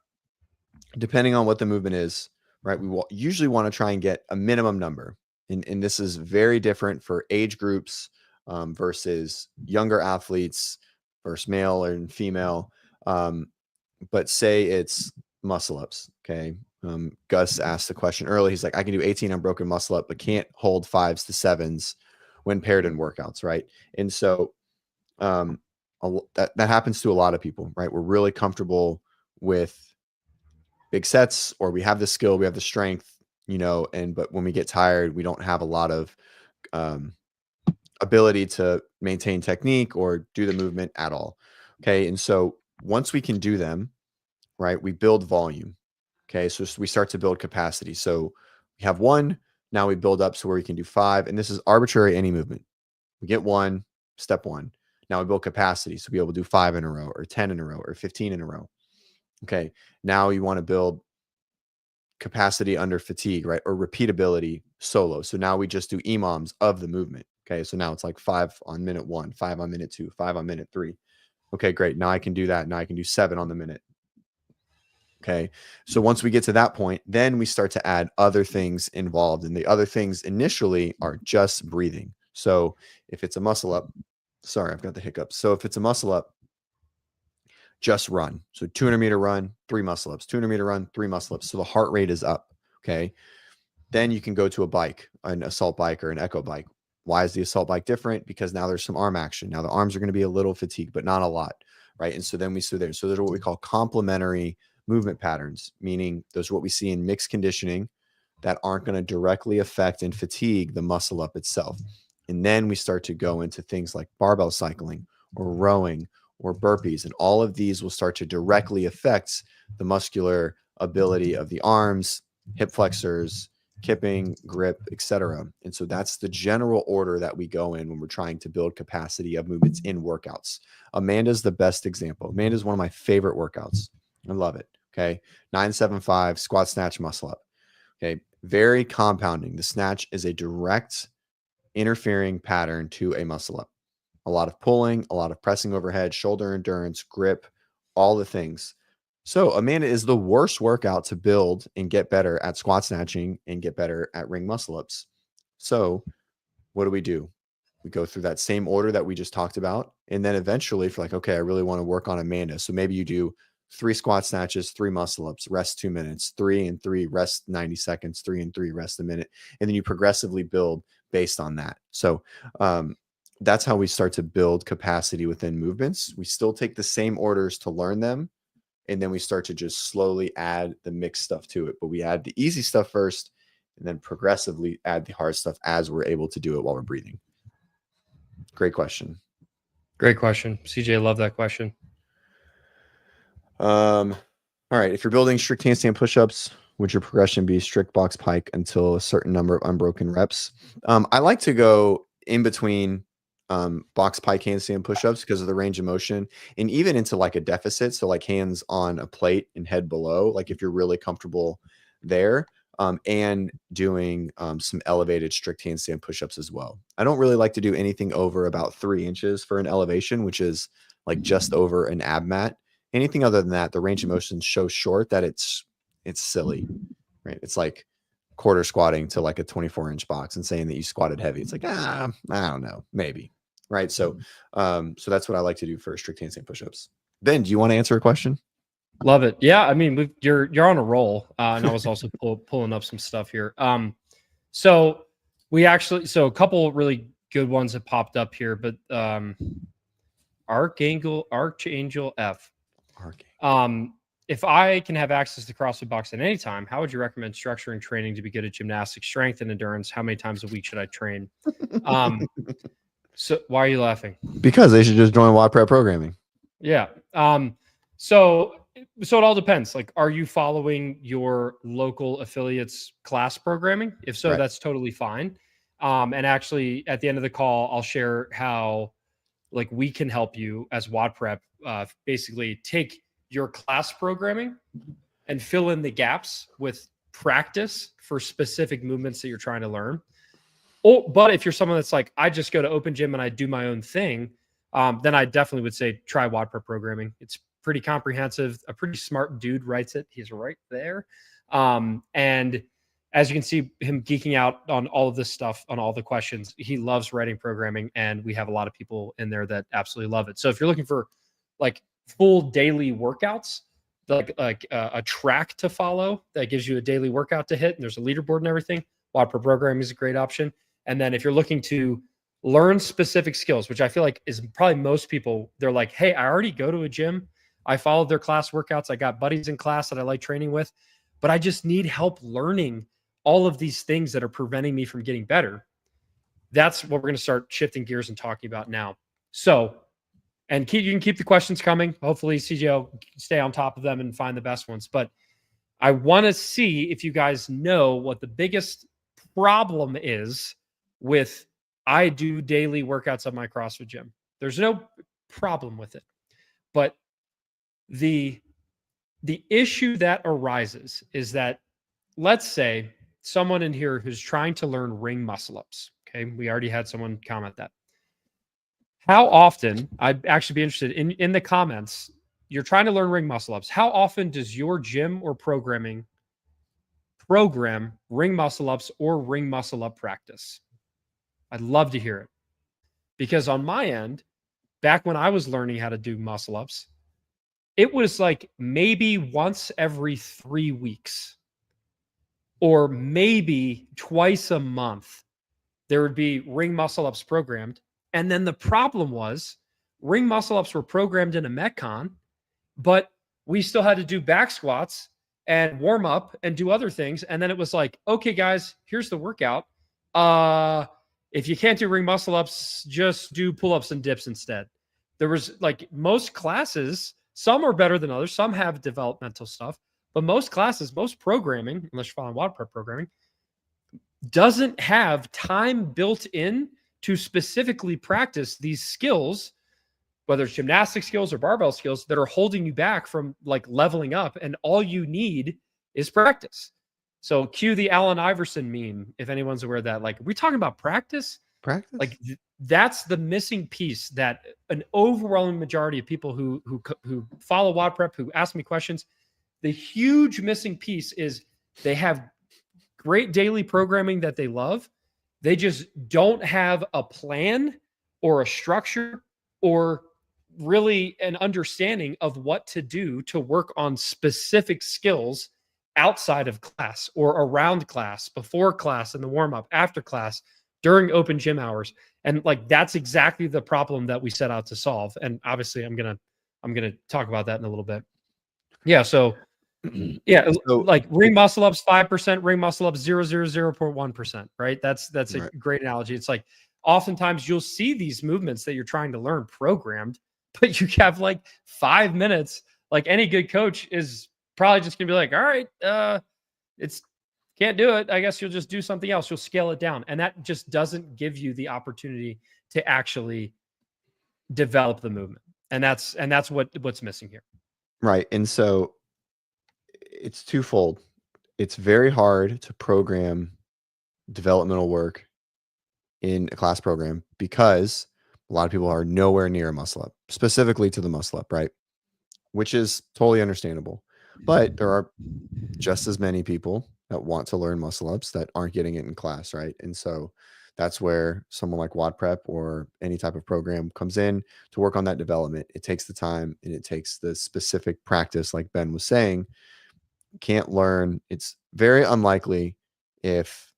depending on what the movement is, right, we usually want to try and get a minimum number. And this is very different for age groups versus younger athletes versus male and female. But say it's muscle ups. Okay. Gus asked the question early. He's like, I can do 18 unbroken muscle up, but can't hold 5s to 7s when paired in workouts. Right. And so that happens to a lot of people, right? We're really comfortable with big sets, or we have the skill, we have the strength, but when we get tired, we don't have a lot of ability to maintain technique or do the movement at all. Okay. And so once we can do them, right, we build volume. Okay. So we start to build capacity. So we have 1, now we build up so where we can do 5. And this is arbitrary, any movement. We get 1, step 1. Now we build capacity. So be able to do 5 in a row or 10 in a row or 15 in a row. Okay. Now you want to build capacity under fatigue, right? Or repeatability solo. So now we just do EMOMs of the movement. Okay. So now it's like 5 on minute 1, 5 on minute 2, 5 on minute 3. Okay, great. Now I can do that. Now I can do 7 on the minute. Okay. So once we get to that point, then we start to add other things involved. And the other things initially are just breathing. So if it's a muscle up, sorry, I've got the hiccups. So if it's a muscle up, just run. So 200-meter run, 3 muscle ups, 200-meter run, 3 muscle ups. So the heart rate is up. Okay. Then you can go to a bike, an assault bike or an echo bike. Why is the assault bike different? Because now there's some arm action. Now the arms are going to be a little fatigued, but not a lot. Right. And so then we see there. So those are what we call complementary movement patterns, meaning those are what we see in mixed conditioning that aren't going to directly affect and fatigue the muscle up itself. And then we start to go into things like barbell cycling or rowing or burpees. And all of these will start to directly affect the muscular ability of the arms, hip flexors, kipping, grip, etc. And so that's the general order that we go in when we're trying to build capacity of movements in workouts. Amanda's the best example. Amanda's one of my favorite workouts. I love it. Okay. 975 squat, snatch, muscle up. Okay. Very compounding. The snatch is a direct interfering pattern to a muscle up. A lot of pulling, a lot of pressing overhead, shoulder endurance, grip, all the things. So Amanda is the worst workout to build and get better at squat snatching and get better at ring muscle ups. So what do? We go through that same order that we just talked about. And then eventually if you're like, okay, I really want to work on Amanda. So maybe you do 3 squat snatches, 3 muscle ups, rest 2 minutes, 3 and 3, rest 90 seconds, 3 and 3, rest a minute. And then you progressively build based on that. So that's how we start to build capacity within movements. We still take the same orders to learn them. And then we start to just slowly add the mixed stuff to it. But we add the easy stuff first and then progressively add the hard stuff as we're able to do it while we're breathing. Great question. Great question. CJ, love that question. All right. If you're building strict handstand push-ups, would your progression be strict box pike until a certain number of unbroken reps? I like to go in between box pike handstand push-ups because of the range of motion, and even into like a deficit. So like hands on a plate and head below, like if you're really comfortable there, and doing some elevated strict handstand push-ups as well. I don't really like to do anything over about 3 inches for an elevation, which is like just over an ab mat. Anything other than that, the range of motion is so short that it's silly, right? It's like quarter squatting to like a 24-inch box and saying that you squatted heavy. It's like, I don't know, maybe. Right. So, so that's what I like to do for strict handstand push-ups. Ben, do you want to answer a question? Love it. Yeah. I mean, you're on a roll. And I was also pulling up some stuff here. So a couple really good ones have popped up here, but, Archangel F. If I can have access to CrossFit Box at any time, how would you recommend structuring training to be good at gymnastics, strength, and endurance? How many times a week should I train? So why are you laughing? Because they should just join WODprep programming. Yeah. So so it all depends. Like, are you following your local affiliates class programming? If so, Right. that's totally fine. And actually, at the end of the call, I'll share how like we can help you as WODprep basically take your class programming and fill in the gaps with practice for specific movements that you're trying to learn. Oh, but if you're someone that's like, I just go to open gym and I do my own thing, then I definitely would say try WODprep programming. It's pretty comprehensive. A pretty smart dude writes it. He's right there. And as you can see him geeking out on all of this stuff, on all the questions, he loves writing programming. And we have a lot of people in there that absolutely love it. So if you're looking for like full daily workouts, like a track to follow that gives you a daily workout to hit, and there's a leaderboard and everything, WODprep programming is a great option. And then if you're looking to learn specific skills, which I feel like is probably most people, they're like, hey, I already go to a gym. I followed their class workouts. I got buddies in class that I like training with, but I just need help learning all of these things that are preventing me from getting better. That's what we're going to start shifting gears and talking about now. So, and you can keep the questions coming. Hopefully CJ will stay on top of them and find the best ones. But I want to see if you guys know what the biggest problem is with I do daily workouts at my CrossFit gym. There's no problem with it. But the issue that arises is that, let's say someone in here who's trying to learn ring muscle ups. Okay. We already had someone comment that. How often, I'd actually be interested in the comments, you're trying to learn ring muscle ups. How often does your gym or program ring muscle ups or ring muscle up practice? I'd love to hear it. Because on my end, back when I was learning how to do muscle ups, it was like maybe once every 3 weeks or maybe twice a month, there would be ring muscle ups programmed. And then the problem was ring muscle ups were programmed in a Metcon, but we still had to do back squats and warm up and do other things. And then it was like, okay, guys, here's the workout. If you can't do ring muscle ups, just do pull-ups and dips instead. There was like most classes, some are better than others. Some have developmental stuff, but most classes, most programming, unless you're following WODprep programming, doesn't have time built in to specifically practice these skills, whether it's gymnastic skills or barbell skills that are holding you back from like leveling up. And all you need is practice. So cue the Allen Iverson meme, if anyone's aware of that. Like, we're talking about practice. Like that's the missing piece that an overwhelming majority of people who follow WODprep, who ask me questions, the huge missing piece is they have great daily programming that they love. They just don't have a plan or a structure or really an understanding of what to do to work on specific skills outside of class or around class, before class, in the warm up, after class, during open gym hours. And like, that's exactly the problem that we set out to solve. And obviously I'm going to talk about that in a little bit. Yeah. So yeah, So like ring muscle ups 5%, ring muscle ups 0.1%, right? That's a Right. great analogy. It's like oftentimes you'll see these movements that you're trying to learn programmed, but you have like 5 minutes. Like any good coach is probably just gonna be like, all right, it's can't do it. I guess you'll just do something else. You'll scale it down. And that just doesn't give you the opportunity to actually develop the movement. And that's what's missing here. Right. And so it's twofold. It's very hard to program developmental work in a class program because a lot of people are nowhere near a muscle up, specifically to the muscle up, right? Which is totally understandable. But there are just as many people that want to learn muscle ups that aren't getting it in class, right? And so that's where someone like WODprep or any type of program comes in to work on that development. It takes the time and it takes the specific practice, like Ben was saying. Can't learn. It's very unlikely if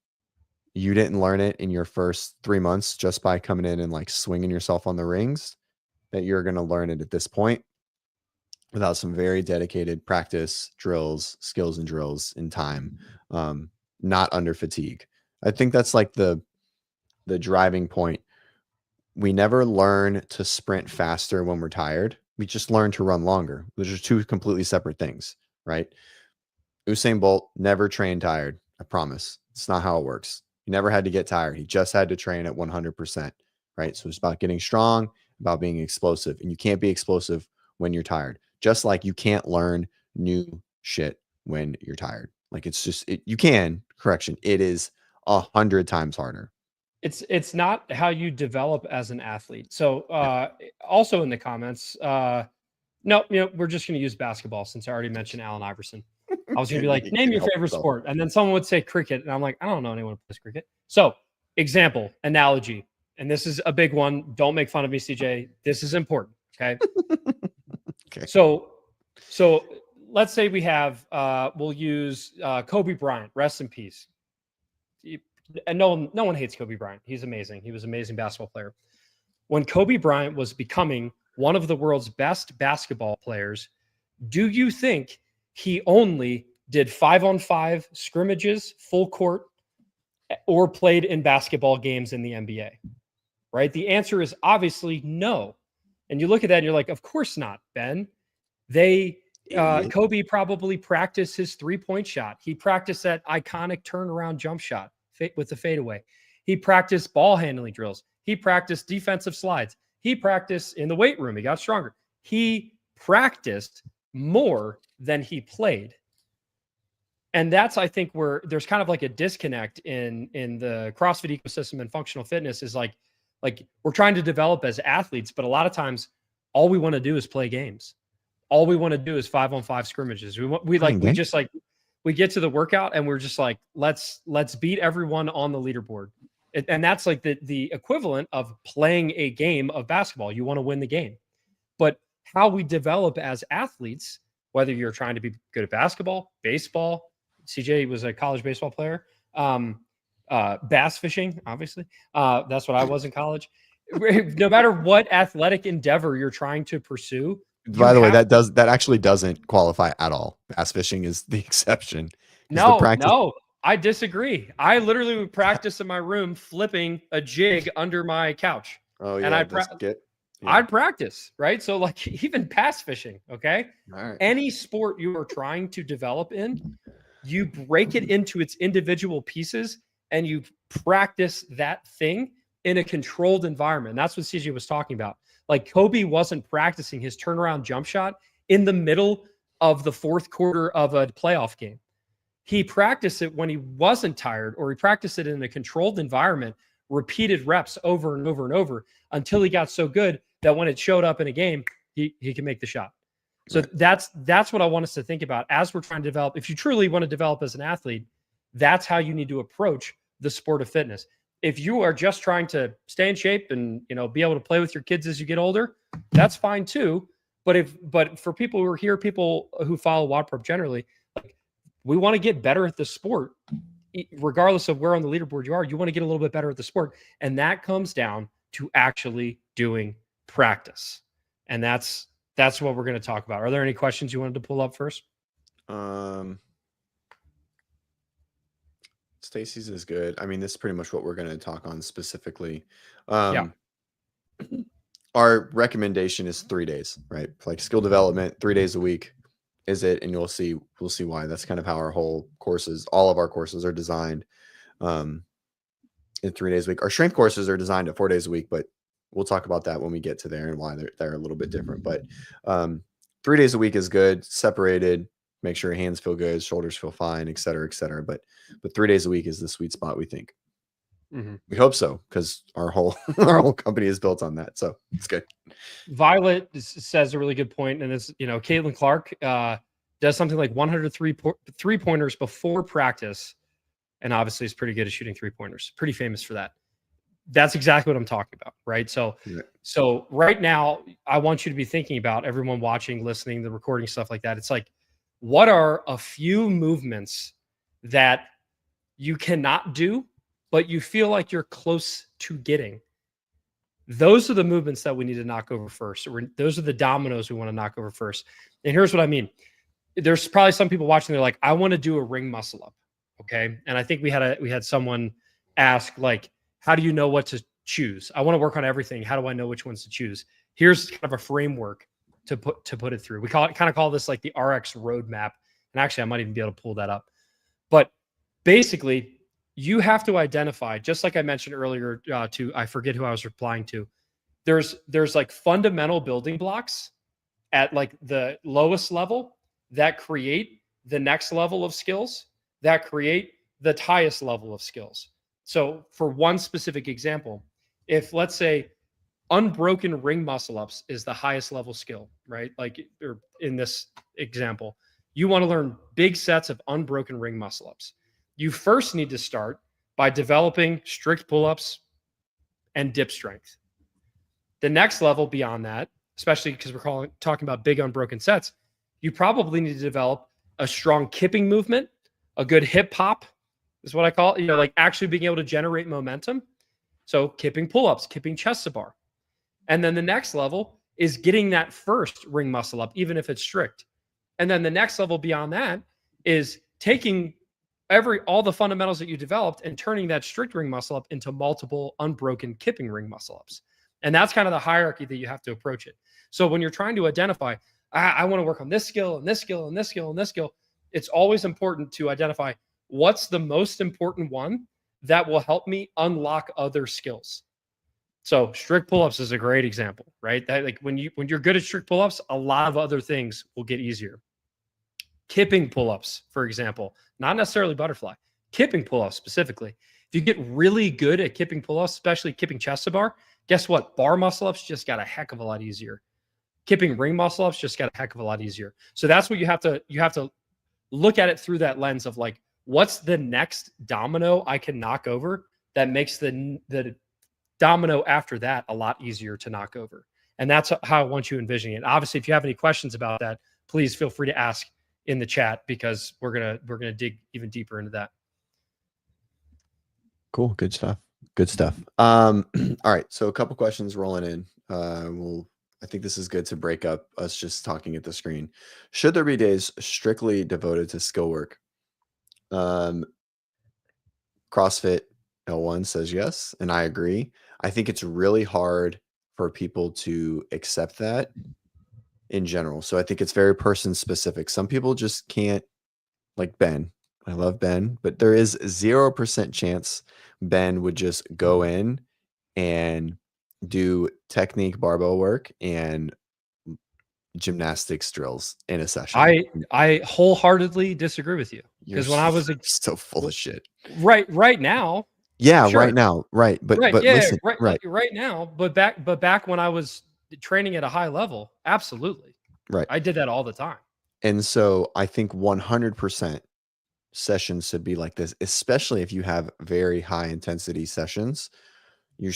you didn't learn it in your first 3 months just by coming in and like swinging yourself on the rings, that you're going to learn it at this point without some very dedicated practice, drills, skills and drills in time, not under fatigue. I think that's like the driving point. We never learn to sprint faster when we're tired. We just learned to run longer. Those are two completely separate things, right? Usain Bolt never trained tired. I promise. It's not how it works. He never had to get tired. He just had to train at 100%, right? So it's about getting strong, about being explosive. And you can't be explosive when you're tired. Just like you can't learn new shit when you're tired. Like it's just, you can, correction, it is 100 times harder. It's not how you develop as an athlete. So also in the comments, no, we're just going to use basketball since I already mentioned Allen Iverson. I was going to be like, name your favorite sport. And then someone would say cricket. And I'm like, I don't know anyone who plays cricket. So example, analogy. And this is a big one. Don't make fun of me, CJ. This is important. Okay. Okay. So let's say we have, we'll use Kobe Bryant, rest in peace. And no one hates Kobe Bryant. He's amazing. He was an amazing basketball player. When Kobe Bryant was becoming one of the world's best basketball players, do you think he only did 5-on-5 scrimmages, full court, or played in basketball games in the NBA? Right? The answer is obviously no. And you look at that and you're like, of course not, Ben. Kobe probably practiced his 3-point shot. He practiced that iconic turnaround jump shot with the fadeaway. He practiced ball handling drills. He practiced defensive slides. He practiced in the weight room. He got stronger. He practiced more than he played. And that's, I think, where there's kind of like a disconnect in the CrossFit ecosystem and functional fitness is like we're trying to develop as athletes, but a lot of times all we want to do is play games. All we want to do is 5-on-5 scrimmages. We get to the workout and we're just like, let's beat everyone on the leaderboard. And that's like the equivalent of playing a game of basketball. You want to win the game. But how we develop as athletes, whether you're trying to be good at basketball, baseball, CJ was a college baseball player, bass fishing, obviously. That's what I was in college. No matter what athletic endeavor you're trying to pursue. By the way, that actually doesn't qualify at all. Bass fishing is the exception. No, I disagree. I literally would practice in my room flipping a jig under my couch. Oh yeah, and I'd practice, right? So like even bass fishing, okay? All right. Any sport you are trying to develop in, you break it into its individual pieces and you practice that thing in a controlled environment. That's what CJ was talking about. Like Kobe wasn't practicing his turnaround jump shot in the middle of the fourth quarter of a playoff game. He practiced it when he wasn't tired, or he practiced it in a controlled environment, repeated reps over and over and over until he got so good that when it showed up in a game, he can make the shot. So that's what I want us to think about as we're trying to develop. If you truly want to develop as an athlete, that's how you need to approach the sport of fitness. If you are just trying to stay in shape and be able to play with your kids as you get older, that's fine too. But for people who are here, people who follow WODprep generally, like, we want to get better at the sport, regardless of where on the leaderboard you are. You want to get a little bit better at the sport, and that comes down to actually doing practice. And that's what we're going to talk about. Are there any questions you wanted to pull up first? Stacy's is good. I mean, this is pretty much what we're going to talk on specifically. Yeah. Our recommendation is 3 days, right? Like skill development, 3 days a week is it. And we'll see why. That's kind of how our whole courses, all of our courses are designed in 3 days a week. Our strength courses are designed at 4 days a week, but we'll talk about that when we get to there and why they're a little bit different. But 3 days a week is good, separated. Make sure your hands feel good, shoulders feel fine, et cetera, et cetera. But 3 days a week is the sweet spot, we think. Mm-hmm. We hope so, because our whole company is built on that. So it's good. Violet says a really good point, and it's Caitlin Clark does something like 103 3-pointers before practice, and obviously is pretty good at shooting 3-pointers. Pretty famous for that. That's exactly what I'm talking about, right? So right now, I want you to be thinking about everyone watching, listening, the recording, stuff like that. It's like, what are a few movements that you cannot do, but you feel like you're close to getting? Those are the movements that we need to knock over first. Those are the dominoes we want to knock over first. And here's what I mean. There's probably some people watching, they're like, I want to do a ring muscle up. Okay. And I think we had someone ask, like, how do you know what to choose? I want to work on everything. How do I know which ones to choose? Here's kind of a framework. to put it through. We kind of call this like the RX roadmap. And actually, I might even be able to pull that up. But basically, you have to identify, just like I mentioned earlier, I forget who I was replying to. There's like fundamental building blocks at like the lowest level that create the next level of skills, that create the highest level of skills. So for one specific example, if let's say unbroken ring muscle ups is the highest level skill, right? Like, or in this example, you want to learn big sets of unbroken ring muscle ups. You first need to start by developing strict pull-ups and dip strength. The next level beyond that, especially because we're talking about big unbroken sets, you probably need to develop a strong kipping movement, a good hip hop is what I call it, like actually being able to generate momentum. So kipping pull-ups, kipping chest to bar. And then the next level is getting that first ring muscle up, even if it's strict. And then the next level beyond that is taking all the fundamentals that you developed and turning that strict ring muscle up into multiple unbroken kipping ring muscle ups. And that's kind of the hierarchy that you have to approach it. So when you're trying to identify, I want to work on this skill and this skill and this skill and this skill, it's always important to identify what's the most important one that will help me unlock other skills. So strict pull-ups is a great example, right? That like when you're good at strict pull-ups, a lot of other things will get easier. Kipping pull-ups, for example, not necessarily butterfly, kipping pull-ups specifically. If you get really good at kipping pull-ups, especially kipping chest to bar, guess what? Bar muscle-ups just got a heck of a lot easier. Kipping ring muscle-ups just got a heck of a lot easier. So that's what you have to look at it through that lens of like, what's the next domino I can knock over that makes the domino after that a lot easier to knock over. And that's how I want you envisioning it. Obviously, if you have any questions about that, please feel free to ask in the chat because we're gonna dig even deeper into that. Cool. Good stuff. Good stuff. All right. So a couple questions rolling in. I think this is good to break up us just talking at the screen. Should there be days strictly devoted to skill work? CrossFit L1 says yes, and I agree. I think it's really hard for people to accept that in general. So I think it's very person specific. Some people just can't, like Ben. I love Ben, but there is 0% chance Ben would just go in and do technique barbell work and gymnastics drills in a session. I wholeheartedly disagree with you because when I was so full of shit. Right now. Yeah, sure. right now, right. But yeah, listen, right now. But back when I was training at a high level, absolutely. Right. I did that all the time. And so I think 100% sessions should be like this, especially if you have very high intensity sessions. You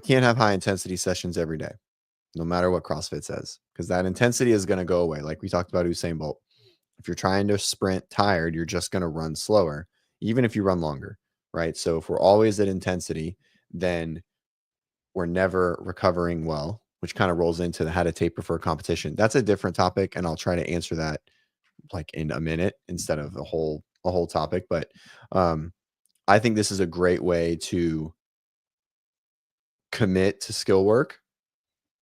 can't have high intensity sessions every day, no matter what CrossFit says, because that intensity is going to go away. Like we talked about Usain Bolt. If you're trying to sprint tired, you're just going to run slower, even if you run longer, right? So if we're always at intensity, then we're never recovering well, which kind of rolls into how to taper for a competition. That's a different topic, and I'll try to answer that like in a minute instead of a whole topic. But I think this is a great way to commit to skill work,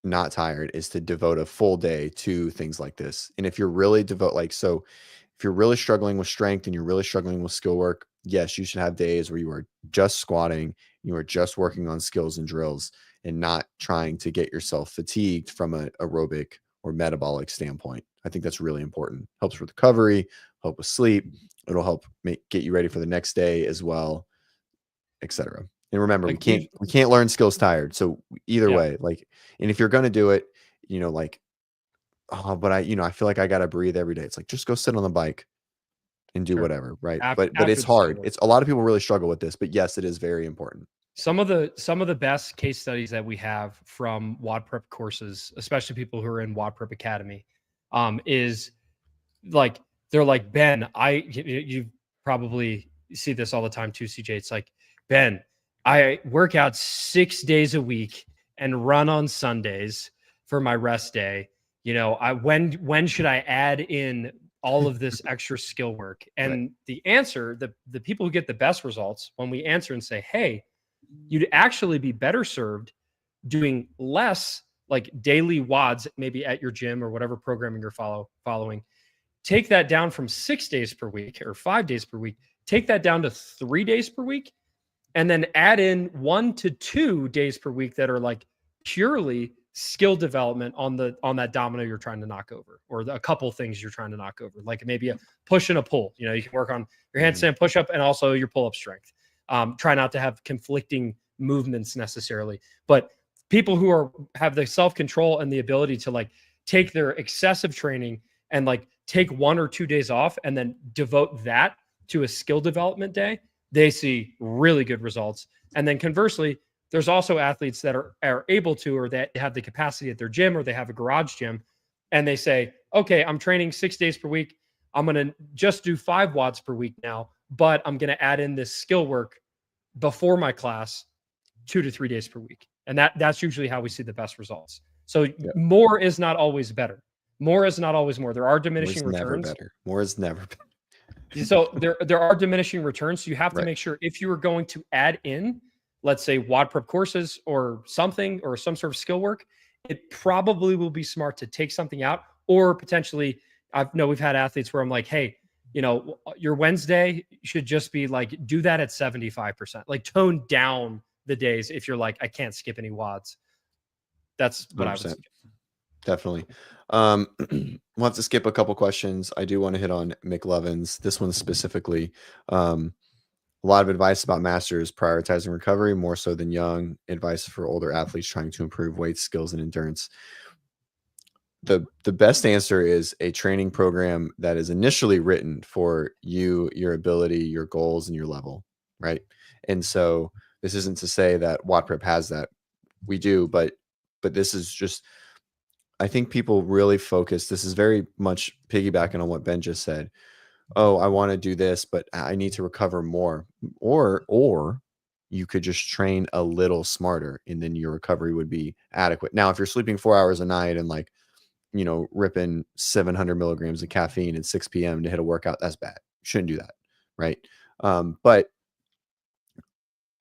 not tired, is to devote a full day to things like this. And if you're really if you're really struggling with strength and you're really struggling with skill work, yes, you should have days where you are just squatting, you are just working on skills and drills and not trying to get yourself fatigued from an aerobic or metabolic standpoint. I think that's really important. Helps with recovery, help with sleep. It'll help get you ready for the next day as well, etc. And remember, we can't learn skills tired. So either way, like, and if you're going to do it, like, oh, but I feel like I got to breathe every day. It's like, just go sit on the bike and do whatever. Right. But it's hard. It's a lot of people really struggle with this, but yes, it is very important. Some of the best case studies that we have from WODprep courses, especially people who are in WODprep Academy, is like, they're like, Ben, you probably see this all the time too, CJ. It's like, Ben, I work out 6 days a week and run on Sundays for my rest day. When should I add in all of this extra skill work? And right. The answer, the people who get the best results, when we answer and say, hey, you'd actually be better served doing less like daily WODs, maybe at your gym or whatever programming you're following. Take that down from 6 days per week or 5 days per week. Take that down to 3 days per week, and then add in 1 to 2 days per week that are like purely skill development on that domino you're trying to knock over, or a couple things you're trying to knock over, like maybe a push and a pull. You can work on your handstand push up and also your pull up strength. Try not to have conflicting movements necessarily, but people who have the self control and the ability to like take their excessive training and like take 1 or 2 days off and then devote that to a skill development day, they see really good results. And then conversely, there's also athletes that are able to, or that have the capacity at their gym, or they have a garage gym, and they say, okay, I'm training 6 days per week. I'm going to just do 5 watts per week now, but I'm going to add in this skill work before my class 2 to 3 days per week. And that's usually how we see the best results. So more is not always better. More is not always more. There are diminishing returns. Never better. More is never better. So there are diminishing returns. So you have to make sure, if you are going to add in, let's say, WODprep courses or something, or some sort of skill work, it probably will be smart to take something out, or potentially, we've had athletes where I'm like, hey, your Wednesday should just be like, do that at 75%, like tone down the days. If you're like, I can't skip any WODs. That's what 100%. I would suggest. Definitely. We'll have to skip a couple questions. I do want to hit on McLovin's, this one specifically. A lot of advice about masters prioritizing recovery more so than young, advice for older athletes trying to improve weight, skills, and endurance. The best answer is a training program that is initially written for you, your ability, your goals, and your level, right? And so this isn't to say that WODprep has that. We do, but this is just, I think people really focus. This is very much piggybacking on what Ben just said. Oh, I want to do this, but I need to recover more. Or you could just train a little smarter, and then your recovery would be adequate. Now, if you're sleeping 4 hours a night and like, ripping 700 milligrams of caffeine at 6 p.m. to hit a workout, that's bad. You shouldn't do that, right? But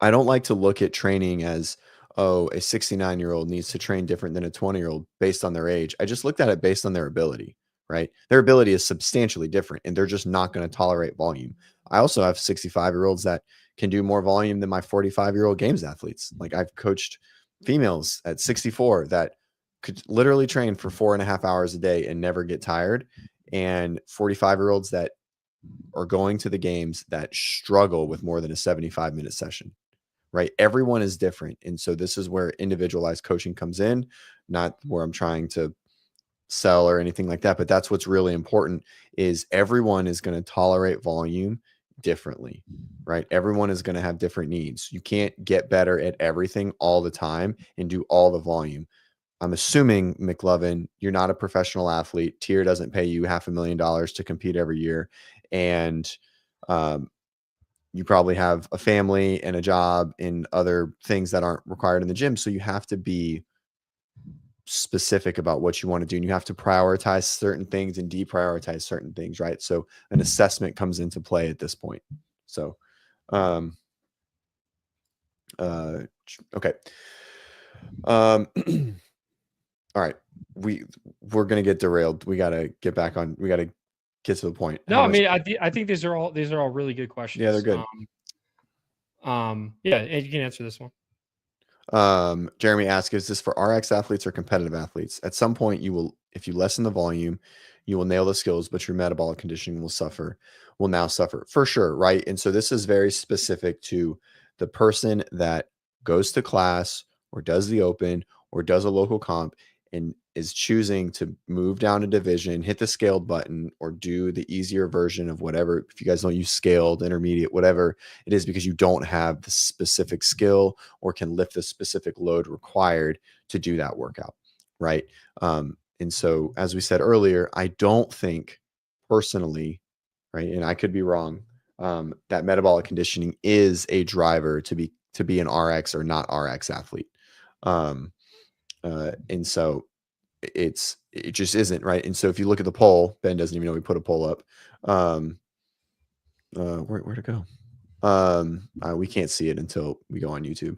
I don't like to look at training as, oh, a 69-year-old needs to train different than a 20-year-old based on their age. I just looked at it based on their ability, right? Their ability is substantially different, and they're just not going to tolerate volume. I also have 65-year-olds that can do more volume than my 45-year-old games athletes. Like, I've coached females at 64 that could literally train for 4.5 hours a day and never get tired, and 45-year-olds that are going to the games that struggle with more than a 75-minute session. Right? Everyone is different. And so this is where individualized coaching comes in, not where I'm trying to sell or anything like that. But that's what's really important, is everyone is going to tolerate volume differently, right? Everyone is going to have different needs. You can't get better at everything all the time and do all the volume. I'm assuming, McLovin, you're not a professional athlete. Tier doesn't pay you $500,000 to compete every year. And, you probably have a family and a job and other things that aren't required in the gym. So you have to be specific about what you want to do, and you have to prioritize certain things and deprioritize certain things, right? So an assessment comes into play at this point. So, okay. All right. We're going to get derailed. We got to get back on. We got to get to the point. No, I mean, I think these are all really good questions. Yeah, they're good. Yeah, and you can answer this one. Jeremy asks, is this for RX athletes or competitive athletes? At some point, if you lessen the volume, you will nail the skills, but your metabolic conditioning will now suffer for sure, right? And so this is very specific to the person that goes to class or does the open or does a local comp and is choosing to move down a division, hit the scaled button, or do the easier version of whatever. If you guys don't use scaled, intermediate, whatever it is, because you don't have the specific skill or can lift the specific load required to do that workout, right? And so, as we said earlier, I don't think personally, right, and I could be wrong, that metabolic conditioning is a driver to be an RX or not RX athlete. And so it just isn't, right? And so if you look at the poll, Ben doesn't even know we put a poll up. Where'd it go? We can't see it until we go on YouTube.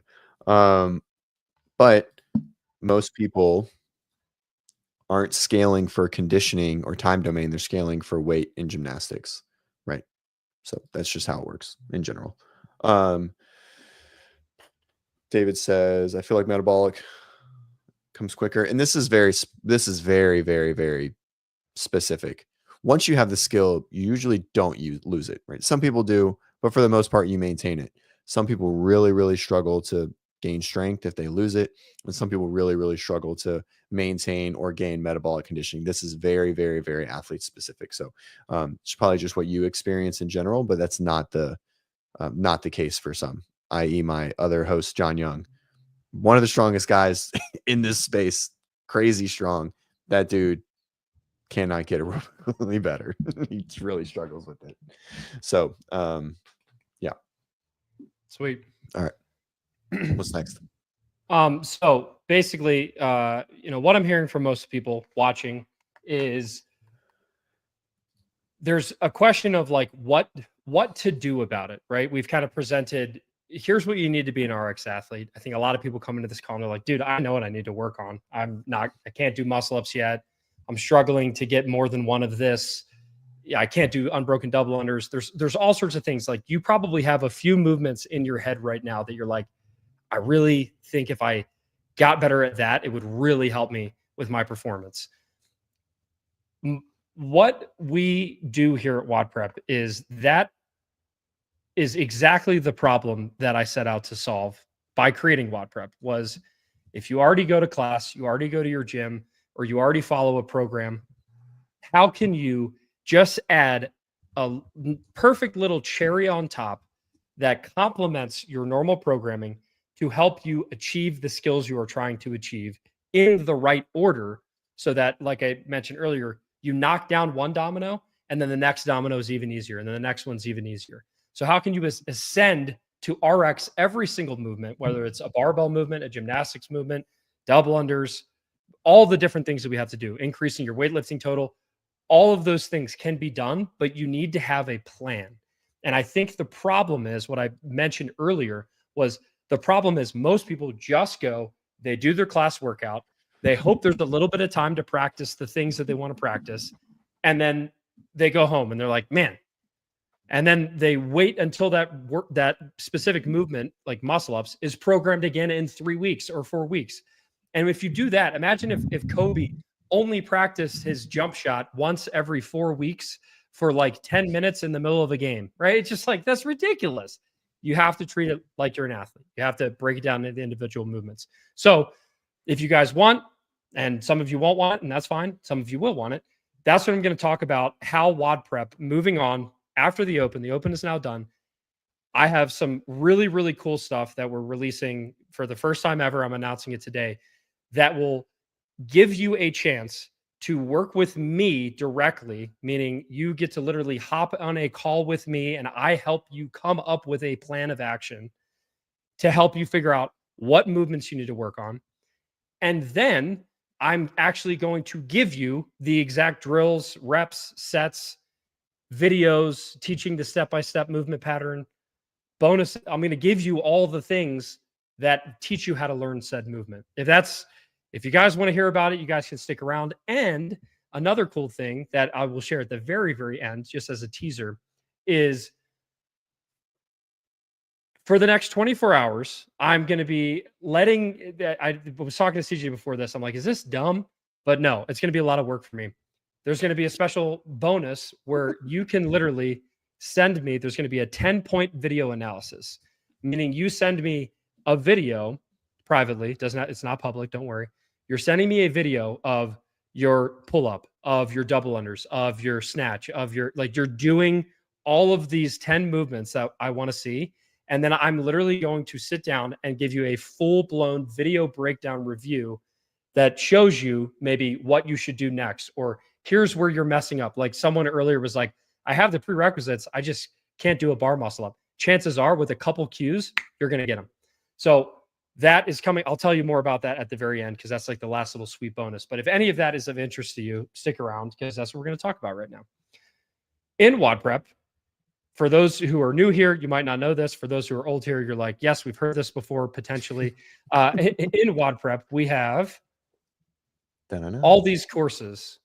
But most people aren't scaling for conditioning or time domain. They're scaling for weight in gymnastics, right? So that's just how it works in general. David says, I feel like metabolic comes quicker. And this is very, very, very specific. Once you have the skill, you usually don't lose it, right? Some people do, but for the most part, you maintain it. Some people really, really struggle to gain strength if they lose it. And some people really, really struggle to maintain or gain metabolic conditioning. This is very, very, very athlete specific. So it's probably just what you experience in general, but that's not the case for some, i.e. my other host, John Young, one of the strongest guys in this space, crazy strong. That dude cannot get aerobically better. He really struggles with it. So, yeah. Sweet. All right. What's next? So basically, what I'm hearing from most people watching is there's a question of like what to do about it, right? We've kind of presented, here's what you need to be an RX athlete. I think a lot of people come into this call and they're like, dude, I know what I need to work on. I can't do muscle ups yet. I'm struggling to get more than one of this. Yeah, I can't do unbroken double unders. There's all sorts of things. Like you probably have a few movements in your head right now that you're like, I really think if I got better at that, it would really help me with my performance. What we do here at WODprep is exactly the problem that I set out to solve by creating WODprep. Was if you already go to class, you already go to your gym, or you already follow a program, how can you just add a perfect little cherry on top that complements your normal programming to help you achieve the skills you are trying to achieve in the right order, so that, like I mentioned earlier, you knock down one domino and then the next domino is even easier and then the next one's even easier. So how can you ascend to RX every single movement, whether it's a barbell movement, a gymnastics movement, double unders, all the different things that we have to do, increasing your weightlifting total, all of those things can be done, but you need to have a plan. And I think the problem is what I mentioned earlier was the problem is most people just go, they do their class workout, they hope there's a little bit of time to practice the things that they want to practice, and then they go home and they're like, man. And then they wait until that specific movement, like muscle ups, is programmed again in 3 weeks or 4 weeks. And if you do that, imagine if Kobe only practiced his jump shot once every 4 weeks for like 10 minutes in the middle of a game, right? It's just like, that's ridiculous. You have to treat it like you're an athlete. You have to break it down into individual movements. So if you guys want, and some of you won't want it, and that's fine. Some of you will want it. That's what I'm going to talk about, how WODprep, moving on after the Open is now done. I have some really, really cool stuff that we're releasing for the first time ever. I'm announcing it today that will give you a chance to work with me directly, meaning you get to literally hop on a call with me and I help you come up with a plan of action to help you figure out what movements you need to work on. And then I'm actually going to give you the exact drills, reps, sets, videos, teaching the step-by-step movement pattern, bonus. I'm going to give you all the things that teach you how to learn said movement. If you guys want to hear about it, you guys can stick around. And another cool thing that I will share at the very, very end, just as a teaser, is for the next 24 hours, I'm going to be I was talking to CJ before this. I'm like, is this dumb? But no, it's going to be a lot of work for me. There's going to be a special bonus where you can literally send me, there's going to be a 10-point video analysis, meaning you send me a video privately. It's not public. Don't worry. You're sending me a video of your pull-up, of your double unders, of your snatch, you're doing all of these 10 movements that I want to see. And then I'm literally going to sit down and give you a full-blown video breakdown review that shows you maybe what you should do next, or here's where you're messing up. Like someone earlier was like, I have the prerequisites, I just can't do a bar muscle up. Chances are with a couple cues, you're going to get them. So that is coming. I'll tell you more about that at the very end, because that's like the last little sweet bonus. But if any of that is of interest to you, stick around, because that's what we're going to talk about right now. In WODprep, for those who are new here, you might not know this. For those who are old here, you're like, yes, we've heard this before, potentially. In WODprep, we have all these courses.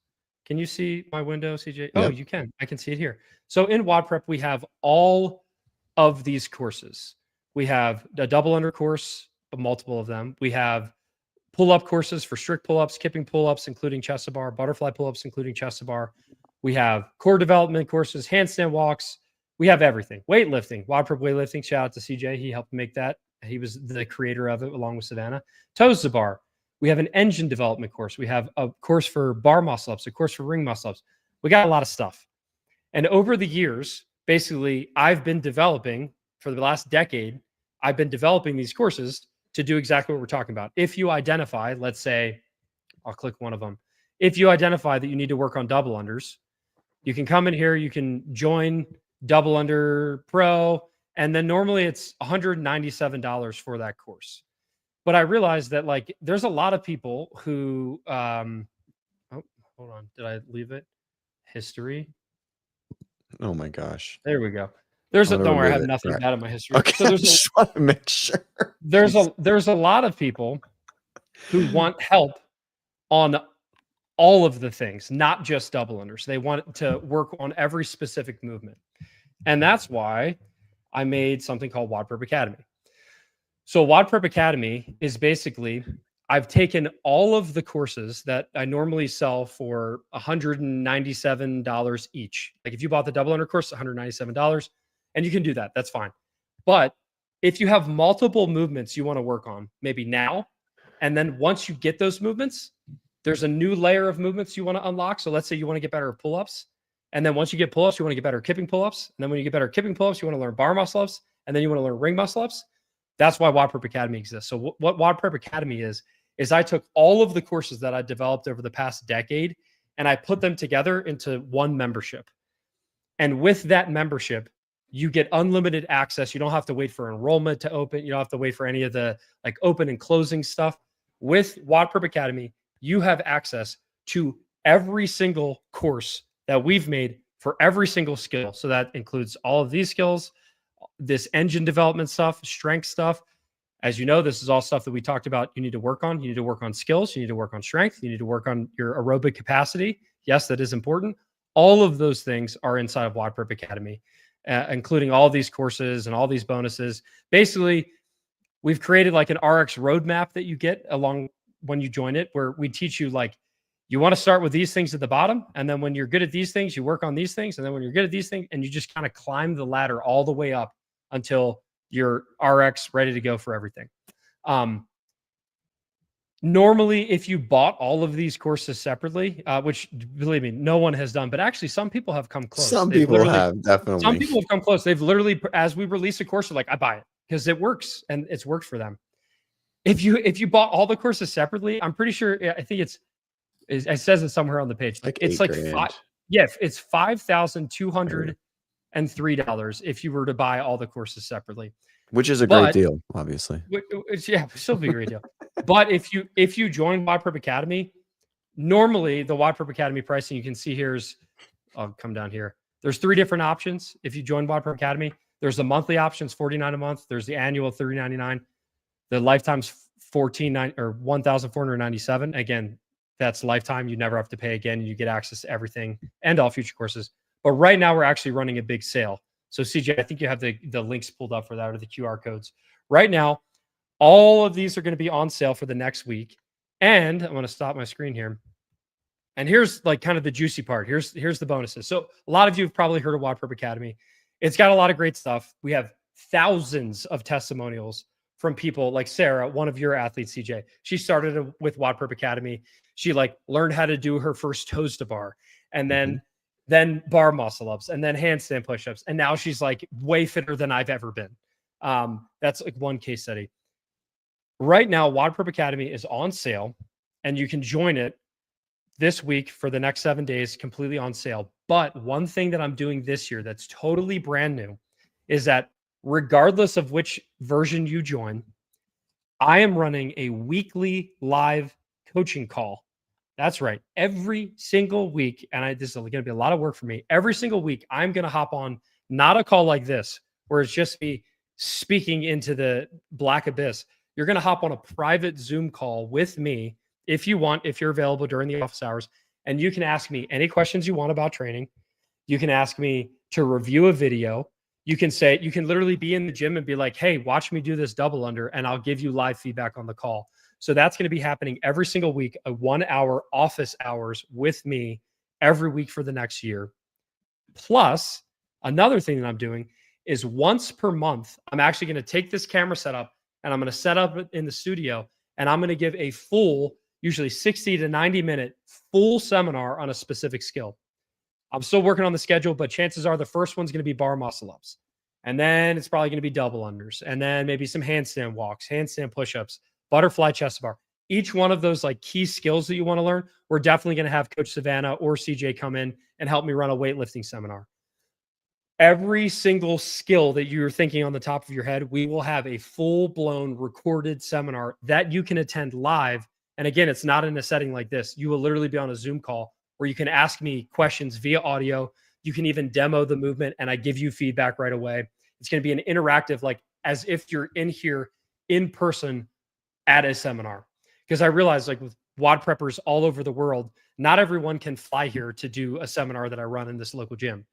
Can you see my window, CJ? Oh, Yep. you can. I can see it here. So in WODprep, we have all of these courses. We have a double under course, multiple of them. We have pull-up courses for strict pull-ups, kipping pull-ups, including chest to bar, butterfly pull-ups, including chest to bar. We have core development courses, handstand walks. We have everything. Weightlifting, WODprep weightlifting. Shout out to CJ. He helped make that. He was the creator of it along with Savannah. Toes to bar. We have an engine development course. We have a course for bar muscle ups, a course for ring muscle ups. We got a lot of stuff. And over the years, basically, I've been developing for the last decade, I've been developing these courses to do exactly what we're talking about. If you identify, let's say, I'll click one of them. If you identify that you need to work on double unders, you can come in here, you can join Double Under Pro, and then normally it's $197 for that course. But I realized that like there's a lot of people who oh, hold on, did I leave it? History. Oh my gosh. There we go. Don't worry, I have nothing bad in my history. Okay, so there's just want to make sure. There's a lot of people who want help on all of the things, not just double unders. They want to work on every specific movement. And that's why I made something called WODprep Academy. So WODprep Academy is basically, I've taken all of the courses that I normally sell for $197 each. Like if you bought the double under course, $197, and you can do that. That's fine. But if you have multiple movements you want to work on, maybe now, and then once you get those movements, there's a new layer of movements you want to unlock. So let's say you want to get better at pull-ups. And then once you get pull-ups, you want to get better at kipping pull-ups. And then when you get better at kipping pull-ups, you want to learn bar muscle-ups. And then you want to learn ring muscle-ups. That's why WODprep Academy exists. So what WODprep Academy is I took all of the courses that I developed over the past decade and I put them together into one membership. And with that membership, you get unlimited access. You don't have to wait for enrollment to open. You don't have to wait for any of the like open and closing stuff. With WODprep Academy, you have access to every single course that we've made for every single skill. So that includes all of these skills, this engine development stuff, strength stuff. As you know, this is all stuff that we talked about. You need to work on. You need to work on skills. You need to work on strength. You need to work on your aerobic capacity. Yes, that is important. All of those things are inside of WODprep Academy, including all these courses and all these bonuses. Basically, we've created like an RX roadmap that you get along when you join it, where we teach you like, you want to start with these things at the bottom. And then when you're good at these things, you work on these things. And then when you're good at these things, and you just kind of climb the ladder all the way up until you're RX ready to go for everything. Normally, if you bought all of these courses separately, which believe me, no one has done, but actually some people have come close. Some people have, definitely. Some people have come close. They've literally, as we release a course, they're like, I buy it because it works and it's worked for them. If you bought all the courses separately, I'm pretty sure, I think it says it somewhere on the page. It's like it's $5,203 if you were to buy all the courses separately, which is a great deal, obviously. Yeah, still be a great deal. But if you join WODprep Academy, normally the WODprep Academy pricing you can see here is, I'll come down here. There's 3 different options. If you join WODprep Academy, there's the monthly options, $49 a month. There's the annual, $399. The lifetime's $1,497. Again, that's lifetime. You never have to pay again. You get access to everything and all future courses. But right now we're actually running a big sale. So CJ, I think you have the links pulled up for that, or the QR codes. Right now, all of these are going to be on sale for the next week. And I'm going to stop my screen here. And here's like kind of the juicy part. Here's the bonuses. So a lot of you have probably heard of WODprep Academy. It's got a lot of great stuff. We have thousands of testimonials from people like Sarah, one of your athletes, CJ. She started with WODprep Academy. She like learned how to do her first toes to bar, and then bar muscle ups, and then handstand push-ups. And now she's like way fitter than I've ever been. That's like one case study. Right now, WODprep Academy is on sale, and you can join it this week for the next 7 days, completely on sale. But one thing that I'm doing this year that's totally brand new is that regardless of which version you join, I am running a weekly live coaching call. That's right. Every single week, and this is going to be a lot of work for me. Every single week, I'm going to hop on, not a call like this, where it's just me speaking into the black abyss. You're going to hop on a private Zoom call with me if you want, if you're available during the office hours, and you can ask me any questions you want about training. You can ask me to review a video. You can literally be in the gym and be like, hey, watch me do this double under, and I'll give you live feedback on the call. So that's going to be happening every single week, a 1 hour office hours with me every week for the next year. Plus, another thing that I'm doing is once per month, I'm actually going to take this camera setup and I'm going to set up in the studio, and I'm going to give a full, usually 60 to 90 minute full seminar on a specific skill. I'm still working on the schedule, but chances are the first one's going to be bar muscle ups. And then it's probably going to be double unders. And then maybe some handstand walks, handstand push-ups, butterfly chest bar. Each one of those like key skills that you want to learn, we're definitely going to have Coach Savannah or CJ come in and help me run a weightlifting seminar. Every single skill that you're thinking on the top of your head, we will have a full-blown recorded seminar that you can attend live. And again, it's not in a setting like this. You will literally be on a Zoom call where you can ask me questions via audio. You can even demo the movement and I give you feedback right away. It's going to be an interactive, like as if you're in here in person at a seminar. Because I realize like with WOD preppers all over the world, not everyone can fly here to do a seminar that I run in this local gym.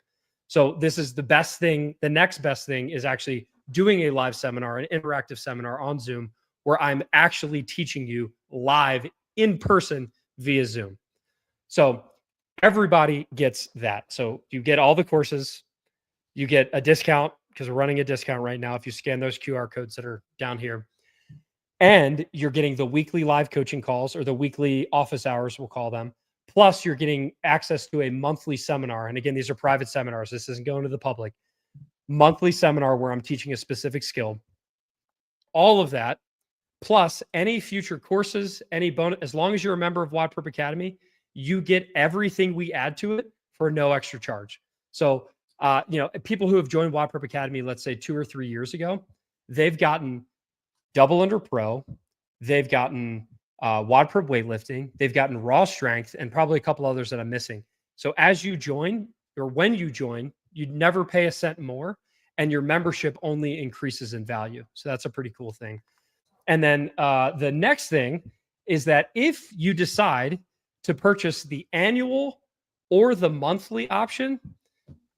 So this is the best thing. The next best thing is actually doing a live seminar, an interactive seminar on Zoom where I'm actually teaching you live in person via Zoom. So everybody gets that. So you get all the courses, you get a discount because we're running a discount right now if you scan those QR codes that are down here. And you're getting the weekly live coaching calls, or the weekly office hours, we'll call them. Plus, you're getting access to a monthly seminar. And again, these are private seminars. This isn't going to the public. Monthly seminar where I'm teaching a specific skill. All of that, plus any future courses, any bonus, as long as you're a member of WODprep Academy, you get everything we add to it for no extra charge. So, people who have joined WODprep Academy, let's say 2 or 3 years ago, they've gotten double under pro, they've gotten WODprep weightlifting, they've gotten raw strength, and probably a couple others that I'm missing. So as you join, or when you join, you'd never pay a cent more, and your membership only increases in value. So that's a pretty cool thing. And then the next thing is that if you decide to purchase the annual or the monthly option,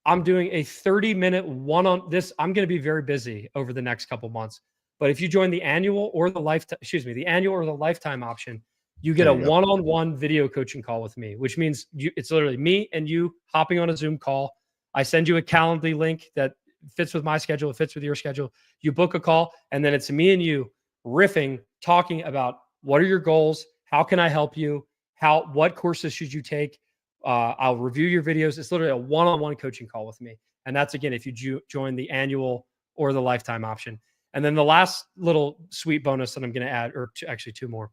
I'm doing a 30-minute one-on this. I'm going to be very busy over the next couple months. But if you join the annual or the lifetime option, you get a one-on-one video coaching call with me, which means it's literally me and you hopping on a Zoom call. I send you a Calendly link that fits with my schedule, it fits with your schedule. You book a call, and then it's me and you riffing, talking about what are your goals, how can I help you, what courses should you take. I'll review your videos. It's literally a one-on-one coaching call with me. And that's, again, if you join the annual or the lifetime option. And then the last little sweet bonus that I'm going to add, or actually 2 more.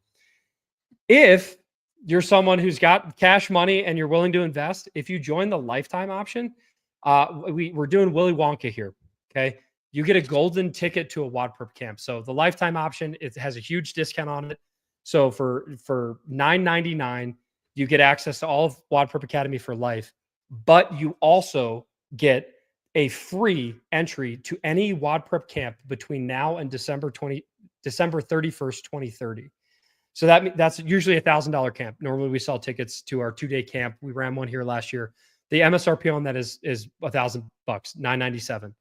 If you're someone who's got cash money and you're willing to invest, if you join the lifetime option, we're doing Willy Wonka here. Okay. You get a golden ticket to a WODprep camp. So the lifetime option, it has a huge discount on it. So for $9.99, you get access to all of WODprep Academy for life, but you also get a free entry to any WODprep camp between now and December 31st, 2030. So that's usually $1,000 camp. Normally we sell tickets to our 2-day camp. We ran one here last year. The MSRP on that is $1,000, $997.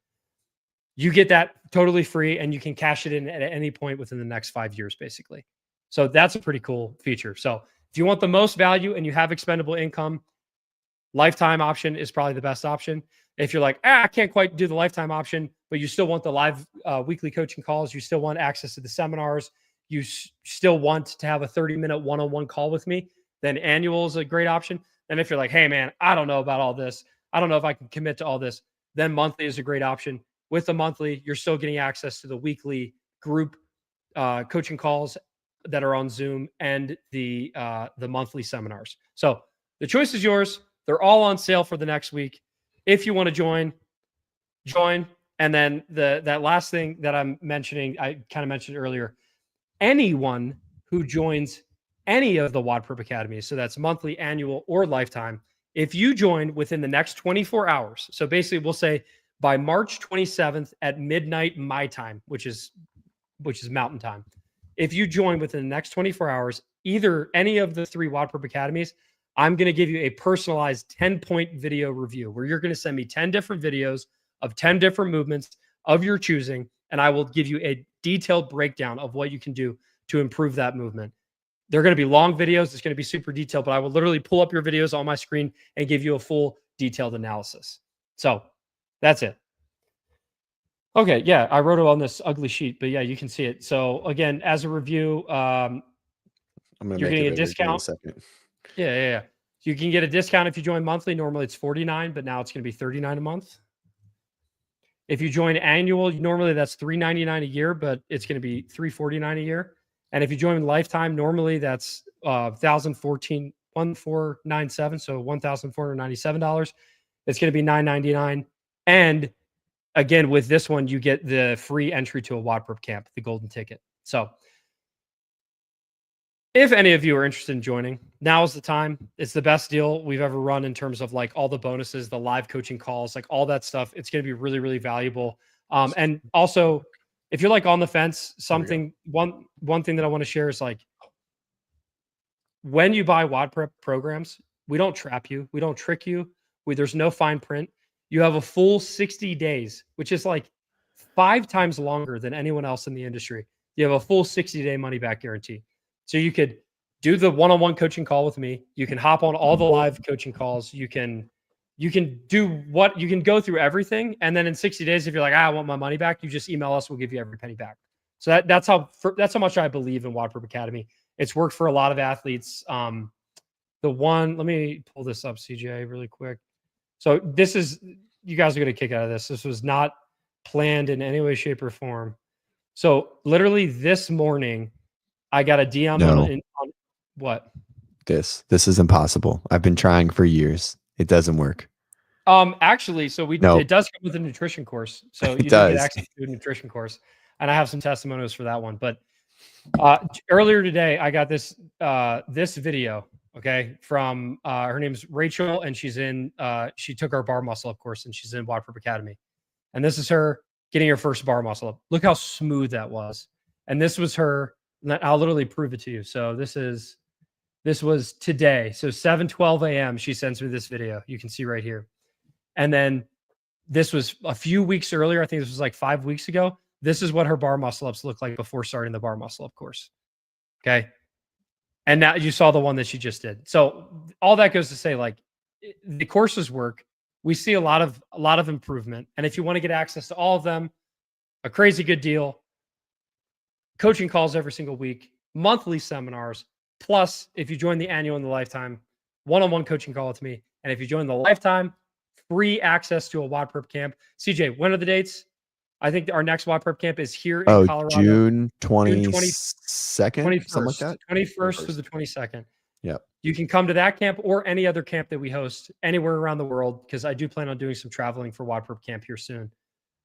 You get that totally free, and you can cash it in at any point within the next 5 years, basically. So that's a pretty cool feature. So if you want the most value and you have expendable income, lifetime option is probably the best option. If you're like, I can't quite do the lifetime option, but you still want the live weekly coaching calls, you still want access to the seminars, you still want to have a 30-minute one-on-one call with me, then annual is a great option. And if you're like, hey, man, I don't know about all this, I don't know if I can commit to all this, then monthly is a great option. With the monthly, you're still getting access to the weekly group coaching calls that are on Zoom and the monthly seminars. So the choice is yours. They're all on sale for the next week. If you want to join. And then that last thing that I'm mentioning, I kind of mentioned earlier, anyone who joins any of the WODprep Academy, so that's monthly, annual, or lifetime, if you join within the next 24 hours, so basically we'll say by March 27th at midnight my time, which is mountain time. If you join within the next 24 hours, either any of the 3 WODprep Academies, I'm going to give you a personalized 10-point video review where you're going to send me 10 different videos of 10 different movements of your choosing, and I will give you a detailed breakdown of what you can do to improve that movement. They're going to be long videos. It's going to be super detailed, but I will literally pull up your videos on my screen and give you a full detailed analysis. So that's it. Okay. Yeah. I wrote it on this ugly sheet, but yeah, you can see it. So again, as a review, I'm going to you're make getting it a bigger. Give me a discount. second. Yeah. You can get a discount if you join monthly. Normally it's $49, but now it's going to be $39 a month. If you join annual, normally that's $399 a year, but it's going to be $349 a year. And if you join lifetime, normally that's $1,497, so $1,497. It's going to be $999. And again, with this one, you get the free entry to a WODprep camp, the golden ticket. So if any of you are interested in joining, now is the time. It's the best deal we've ever run in terms of like all the bonuses, the live coaching calls, like all that stuff. It's going to be really, really valuable. And also, if you're like on the fence, one thing that I want to share is like when you buy WODprep programs, we don't trap you, we don't trick you. There's no fine print. You have a full 60 days, which is like 5 times longer than anyone else in the industry. You have a full 60-day money back guarantee. So you could do the one-on-one coaching call with me. You can hop on all the live coaching calls. You can go through everything. And then in 60 days, if you're like, I want my money back, you just email us. We'll give you every penny back. So that's how much I believe in WODprep Academy. It's worked for a lot of athletes. Let me pull this up, CJ, really quick. So you guys are going to kick out of this. This was not planned in any way, shape, or form. So literally this morning, I got a DM on what? This is impossible. I've been trying for years. It doesn't work. Actually, so it does come with a nutrition course. So you do get access to a nutrition course, and I have some testimonials for that one. But earlier today, I got this video, okay, from her name's Rachel, and she took our bar muscle up course, and she's in WODprep Academy. And this is her getting her first bar muscle up. Look how smooth that was. And this was her. I'll literally prove it to you. So this was today. So 7:12 a.m. She sends me this video. You can see right here. And then this was a few weeks earlier. I think this was like 5 weeks ago. This is what her bar muscle ups look like before starting the bar muscle up course. Okay. And now you saw the one that she just did. So all that goes to say, like, the courses work. We see a lot of improvement. And if you want to get access to all of them, a crazy good deal. Coaching calls every single week, monthly seminars, plus if you join the annual and the lifetime, one-on-one coaching call with me. And if you join the lifetime, free access to a WODprep camp. CJ, when are the dates? I think our next WODprep camp is here in Colorado. June 22nd, 21st, something like that. 21st through the 22nd. Yeah. You can come to that camp or any other camp that we host anywhere around the world, because I do plan on doing some traveling for WODprep camp here soon.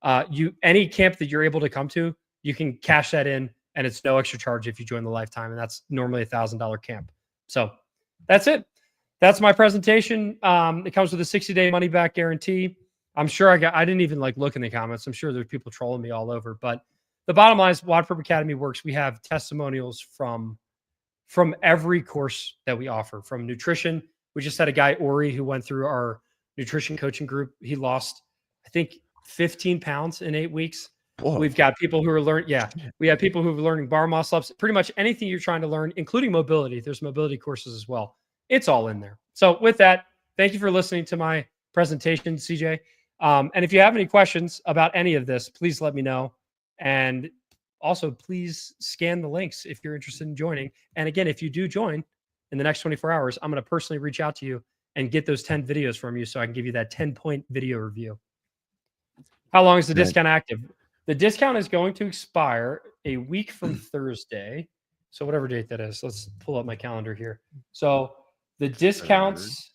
Any camp that you're able to come to, you can cash that in, and it's no extra charge if you join the lifetime, and that's normally $1,000 camp. So that's it. That's my presentation. It comes with a 60-day money back guarantee. I'm sure I didn't even like look in the comments. I'm sure there's people trolling me all over, but the bottom line is WODprep Academy works. We have testimonials from every course that we offer. From nutrition, we just had a guy, Ori, who went through our nutrition coaching group. He lost, I think, 15 pounds in 8 weeks. Whoa. We've got people who are learning. Yeah, we have people who are learning bar muscle ups. Pretty much anything you're trying to learn, including mobility. There's mobility courses as well. It's all in there. So with that, thank you for listening to my presentation, CJ. And if you have any questions about any of this, please let me know. And also, please scan the links if you're interested in joining. And again, if you do join in the next 24 hours, I'm going to personally reach out to you and get those 10 videos from you so I can give you that 10-point video review. How long is the discount active? The discount is going to expire a week from Thursday. So whatever date that is, let's pull up my calendar here. So the discounts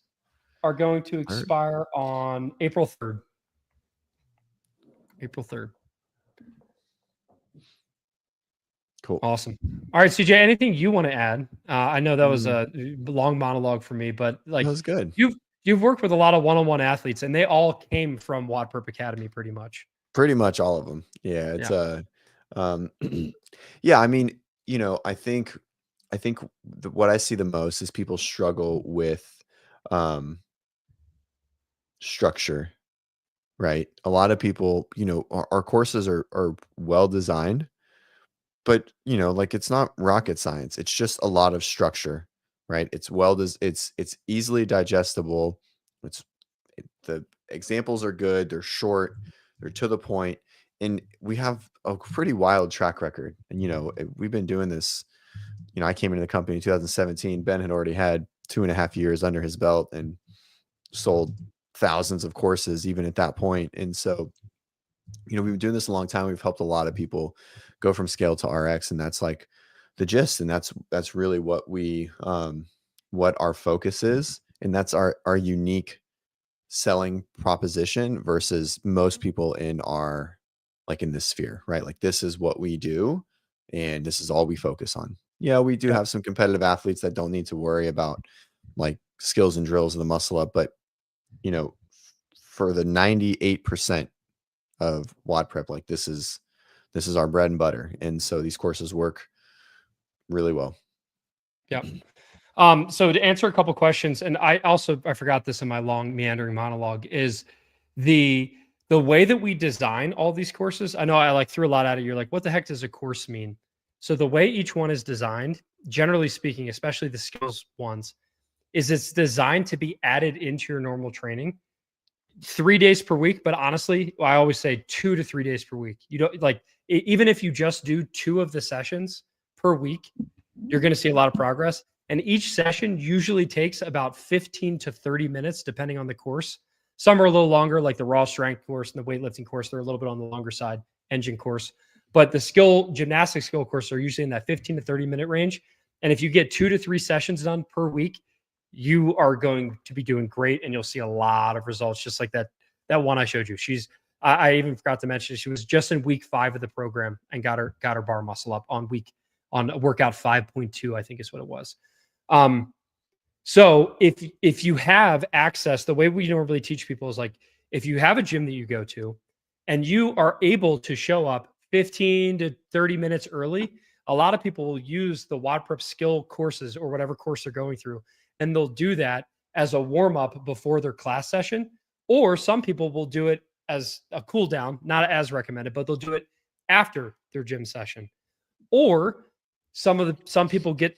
are going to expire on April 3rd. April 3rd. Cool. Awesome. All right, CJ, anything you want to add? I know that was a long monologue for me, but like, that was good. You've worked with a lot of one-on-one athletes, and they all came from WODprep Academy pretty much. Pretty much all of them. Yeah. It's yeah, I mean, I think I think what I see the most is people struggle with structure, right? A lot of people, our courses are well designed, but like it's not rocket science. It's just a lot of structure, right? It's easily digestible. The examples are good. They're short. They're to the point, and we have a pretty wild track record. And we've been doing this. I came into the company in 2017. Ben had already had 2.5 years under his belt and sold thousands of courses even at that point. And so, we've been doing this a long time. We've helped a lot of people go from scale to RX, and that's like the gist. And that's really what our focus is. And that's our unique selling proposition versus most people in this sphere, right? Like, this is what we do and this is all we focus on. Yeah, we do have some competitive athletes that don't need to worry about like skills and drills of the muscle up, but for the 98% of WODprep, like this is our bread and butter. And so these courses work really well. Yeah. So to answer a couple questions, and I forgot this in my long meandering monologue, is the way that we design all these courses. I know I like threw a lot at it. You're like, what the heck does a course mean? So the way each one is designed, generally speaking, especially the skills ones, is it's designed to be added into your normal training 3 days per week. But honestly, I always say 2 to 3 days per week. You don't like, even if you just do 2 of the sessions per week, you're going to see a lot of progress. And each session usually takes about 15 to 30 minutes, depending on the course. Some are a little longer, like the raw strength course and the weightlifting course. They're a little bit on the longer side, engine course. But the gymnastics skill course are usually in that 15 to 30-minute range. And if you get 2 to 3 sessions done per week, you are going to be doing great, and you'll see a lot of results, just like that one I showed you. I even forgot to mention, she was just in week 5 of the program and got her bar muscle up on workout 5.2, I think is what it was. So if you have access, the way we normally teach people is like, if you have a gym that you go to and you are able to show up 15 to 30 minutes early, a lot of people will use the WODprep skill courses or whatever course they're going through, and they'll do that as a warm-up before their class session. Or some people will do it as a cool down, not as recommended, but they'll do it after their gym session. Or some people get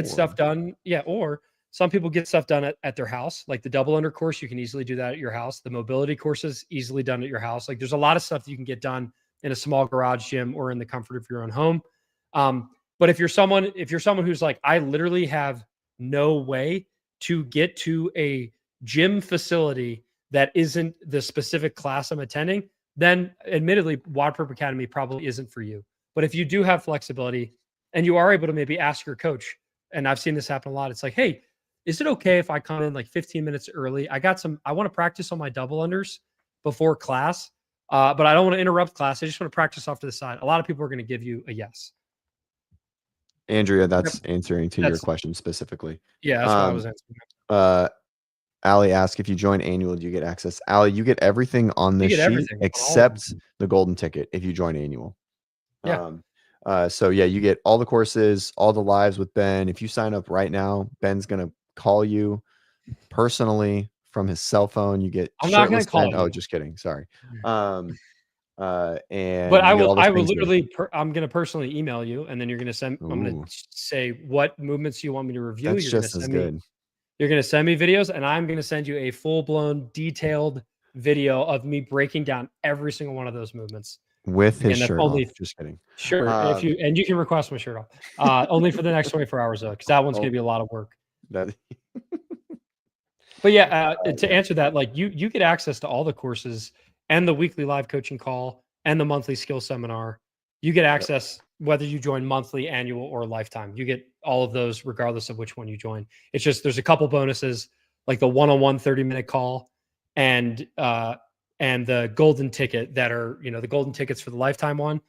stuff done. Yeah. Or some people get stuff done at their house, like the double under course. You can easily do that at your house. The mobility courses easily done at your house. Like, there's a lot of stuff that you can get done in a small garage gym or in the comfort of your own home. But if you're someone who's like, I literally have no way to get to a gym facility that isn't the specific class I'm attending, then admittedly, WODprep Academy probably isn't for you. But if you do have flexibility and you are able to maybe ask your coach, and I've seen this happen a lot, it's like, hey, is it okay if I come in like 15 minutes early? I want to practice on my double unders before class, but I don't want to interrupt class. I just want to practice off to the side. A lot of people are going to give you a yes. Andrea, that's answering to your question specifically. Yeah, that's what I was answering. Allie asked, if you join annual, do you get access? Allie, you get everything on this sheet except the golden ticket if you join annual. Yeah. So yeah, you get all the courses, all the lives with Ben. If you sign up right now, Ben's gonna call you personally from his cell phone. You get I'm not gonna call you. Oh, just kidding. Sorry. And but I will literally I'm gonna personally email you, and then you're gonna send. Ooh. I'm gonna say what movements you want me to review. That's just as good. You're gonna send me videos, and I'm gonna send you a full-blown detailed video of me breaking down every single one of those movements with his shirt off. Just kidding. Sure. You can request my shirt off. Only for the next 24 hours though, because that one's gonna be a lot of work. But yeah, to answer that, like you get access to all the courses and the weekly live coaching call and the monthly skill seminar. You get access whether you join monthly, annual, or lifetime. You get all of those regardless of which one you join. It's just there's a couple bonuses, like the one-on-one 30-minute call and the golden ticket that are, the golden tickets for the lifetime one.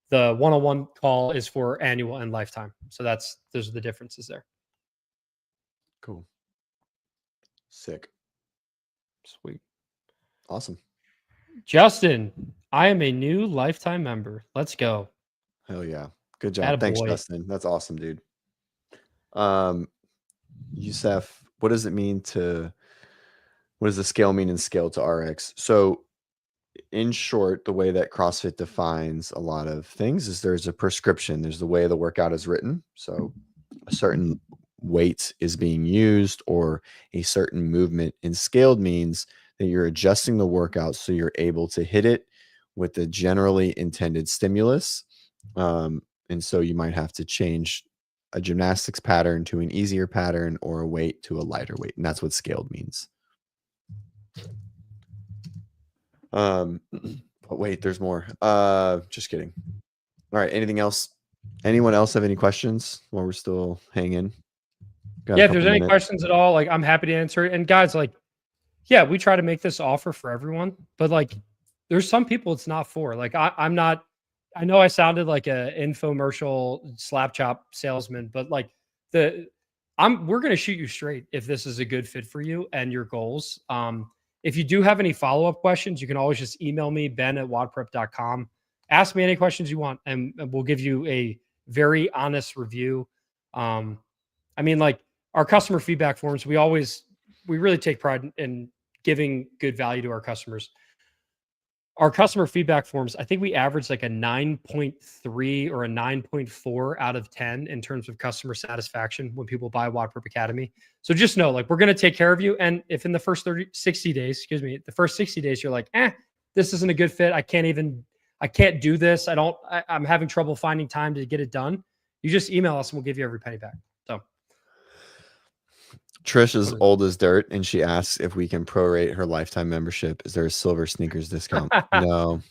The one-on-one call is for annual and lifetime. So those are the differences there. Cool. Sick. Sweet. Awesome. Justin, I am a new lifetime member. Let's go. Hell yeah. Good job. Thanks, Justin. That's awesome, dude. Youssef, what does it mean to, what does the scale mean in scale to RX? So in short, the way that CrossFit defines a lot of things is there's a prescription. There's the way the workout is written. So a certain weight is being used or a certain movement. And scaled means that you're adjusting the workout so you're able to hit it with the generally intended stimulus. And so you might have to change a gymnastics pattern to an easier pattern or a weight to a lighter weight. And that's what scaled means. But wait, there's more. Just kidding. All right. Anything else? Anyone else have any questions while we're still hanging? Yeah, if there's any questions at all, like I'm happy to answer it. And guys, like, yeah, we try to make this offer for everyone, but like there's some people it's not for. Like I'm not, I know I sounded like a infomercial slap chop salesman, but like we're gonna shoot you straight if this is a good fit for you and your goals. If you do have any follow-up questions, you can always just email me, ben@wodprep.com. Ask me any questions you want, and we'll give you a very honest review. I mean, like our customer feedback forms, we really take pride in giving good value to our customers. Our customer feedback forms, I think we average like a 9.3 or a 9.4 out of 10 in terms of customer satisfaction when people buy WODprep Academy. So just know, like, we're going to take care of you. And if in the first 60 days, you're like, this isn't a good fit. I can't do this. I'm having trouble finding time to get it done. You just email us and we'll give you every penny back. So Trish is old as dirt, and she asks if we can prorate her lifetime membership. Is there a silver sneakers discount? No,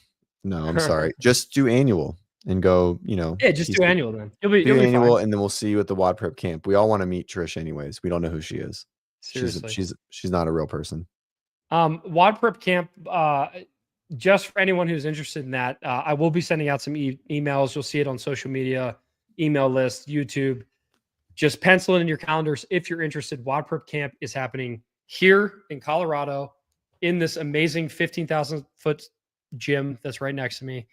I'm sorry. Just do annual and go, Yeah, just do annual then. You'll be annual, fine. and then we'll see you at the WODprep camp. We all want to meet Trish anyways. We don't know who she is. Seriously. She's not a real person. WODprep camp, just for anyone who's interested in that, I will be sending out some emails. You'll see it on social media, email list, YouTube. Just pencil it in your calendars if you're interested. WODprep camp is happening here in Colorado in this amazing 15,000 foot gym that's right next to me.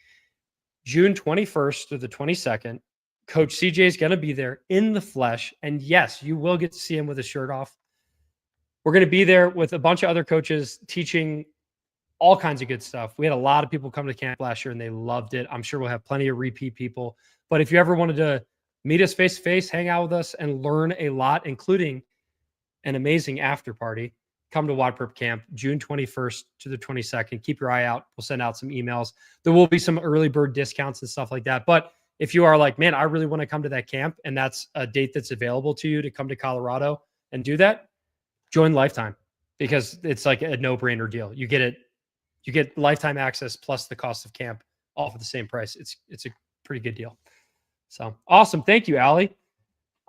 June 21st through the 22nd. Coach CJ is going to be there in the flesh. And yes, you will get to see him with his shirt off. We're going to be there with a bunch of other coaches teaching all kinds of good stuff. We had a lot of people come to camp last year and they loved it. I'm sure we'll have plenty of repeat people. But if you ever wanted to meet us face to face, hang out with us, and learn a lot, including an amazing after party, come to WODprep camp June 21st to the 22nd. Keep your eye out. We'll send out some emails. There will be some early bird discounts and stuff like that. But if you are like, man, I really want to come to that camp, and that's a date that's available to you to come to Colorado and do that, join Lifetime, because it's like a no-brainer deal. You get lifetime access plus the cost of camp all for the same price. It's a pretty good deal. So awesome. Thank you, Allie.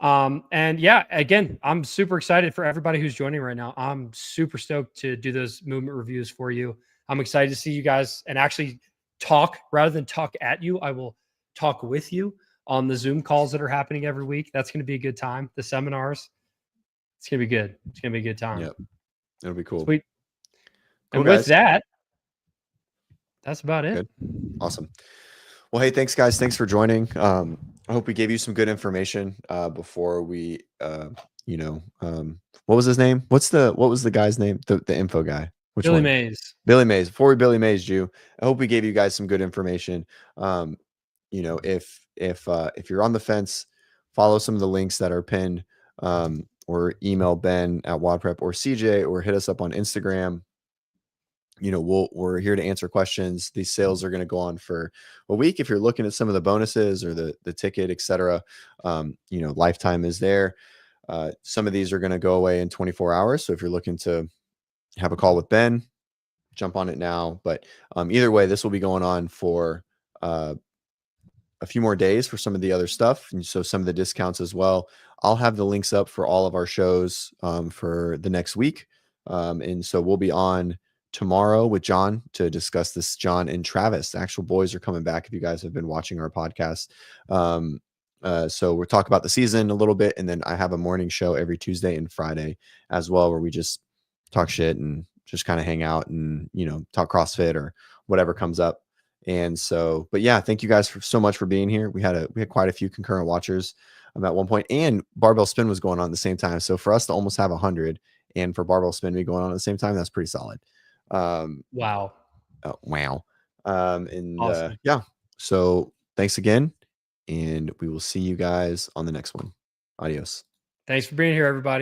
And yeah, again, I'm super excited for everybody who's joining right now. I'm super stoked to do those movement reviews for you. I'm excited to see you guys and actually talk rather than talk at you. I will talk with you on the Zoom calls that are happening every week. That's going to be a good time. The seminars, it's going to be good. It's going to be a good time. Yep. It'll be cool. Sweet. Cool, and with that, that's about it. Good. Awesome. Well, hey, thanks guys. Thanks for joining. I hope we gave you some good information before we, what was his name? What was the guy's name? The info guy. Which Billy one? Mays. Billy Mays. Before we Billy Mays you, I hope we gave you guys some good information. If you're on the fence, follow some of the links that are pinned, or email Ben at WODprep or CJ, or hit us up on Instagram. We're here to answer questions. These sales are going to go on for a week. If you're looking at some of the bonuses or the ticket, etc., Lifetime is there. Some of these are going to go away in 24 hours. So if you're looking to have a call with Ben, jump on it now. But either way, this will be going on for a few more days for some of the other stuff. And so some of the discounts as well. I'll have the links up for all of our shows for the next week. And so we'll be on tomorrow with John to discuss this. John and Travis, the actual boys, are coming back if you guys have been watching our podcast. So we'll talk about the season a little bit, and then I have a morning show every Tuesday and Friday as well, where we just talk shit and just kind of hang out and talk CrossFit or whatever comes up. And so, but yeah, thank you guys so much for being here. We had quite a few concurrent watchers at one point, and barbell spin was going on at the same time. So for us to almost have 100 and for barbell spin be going on at the same time, that's pretty solid. Wow. Wow. Awesome. Yeah. So thanks again, and we will see you guys on the next one. Adios. Thanks for being here, everybody.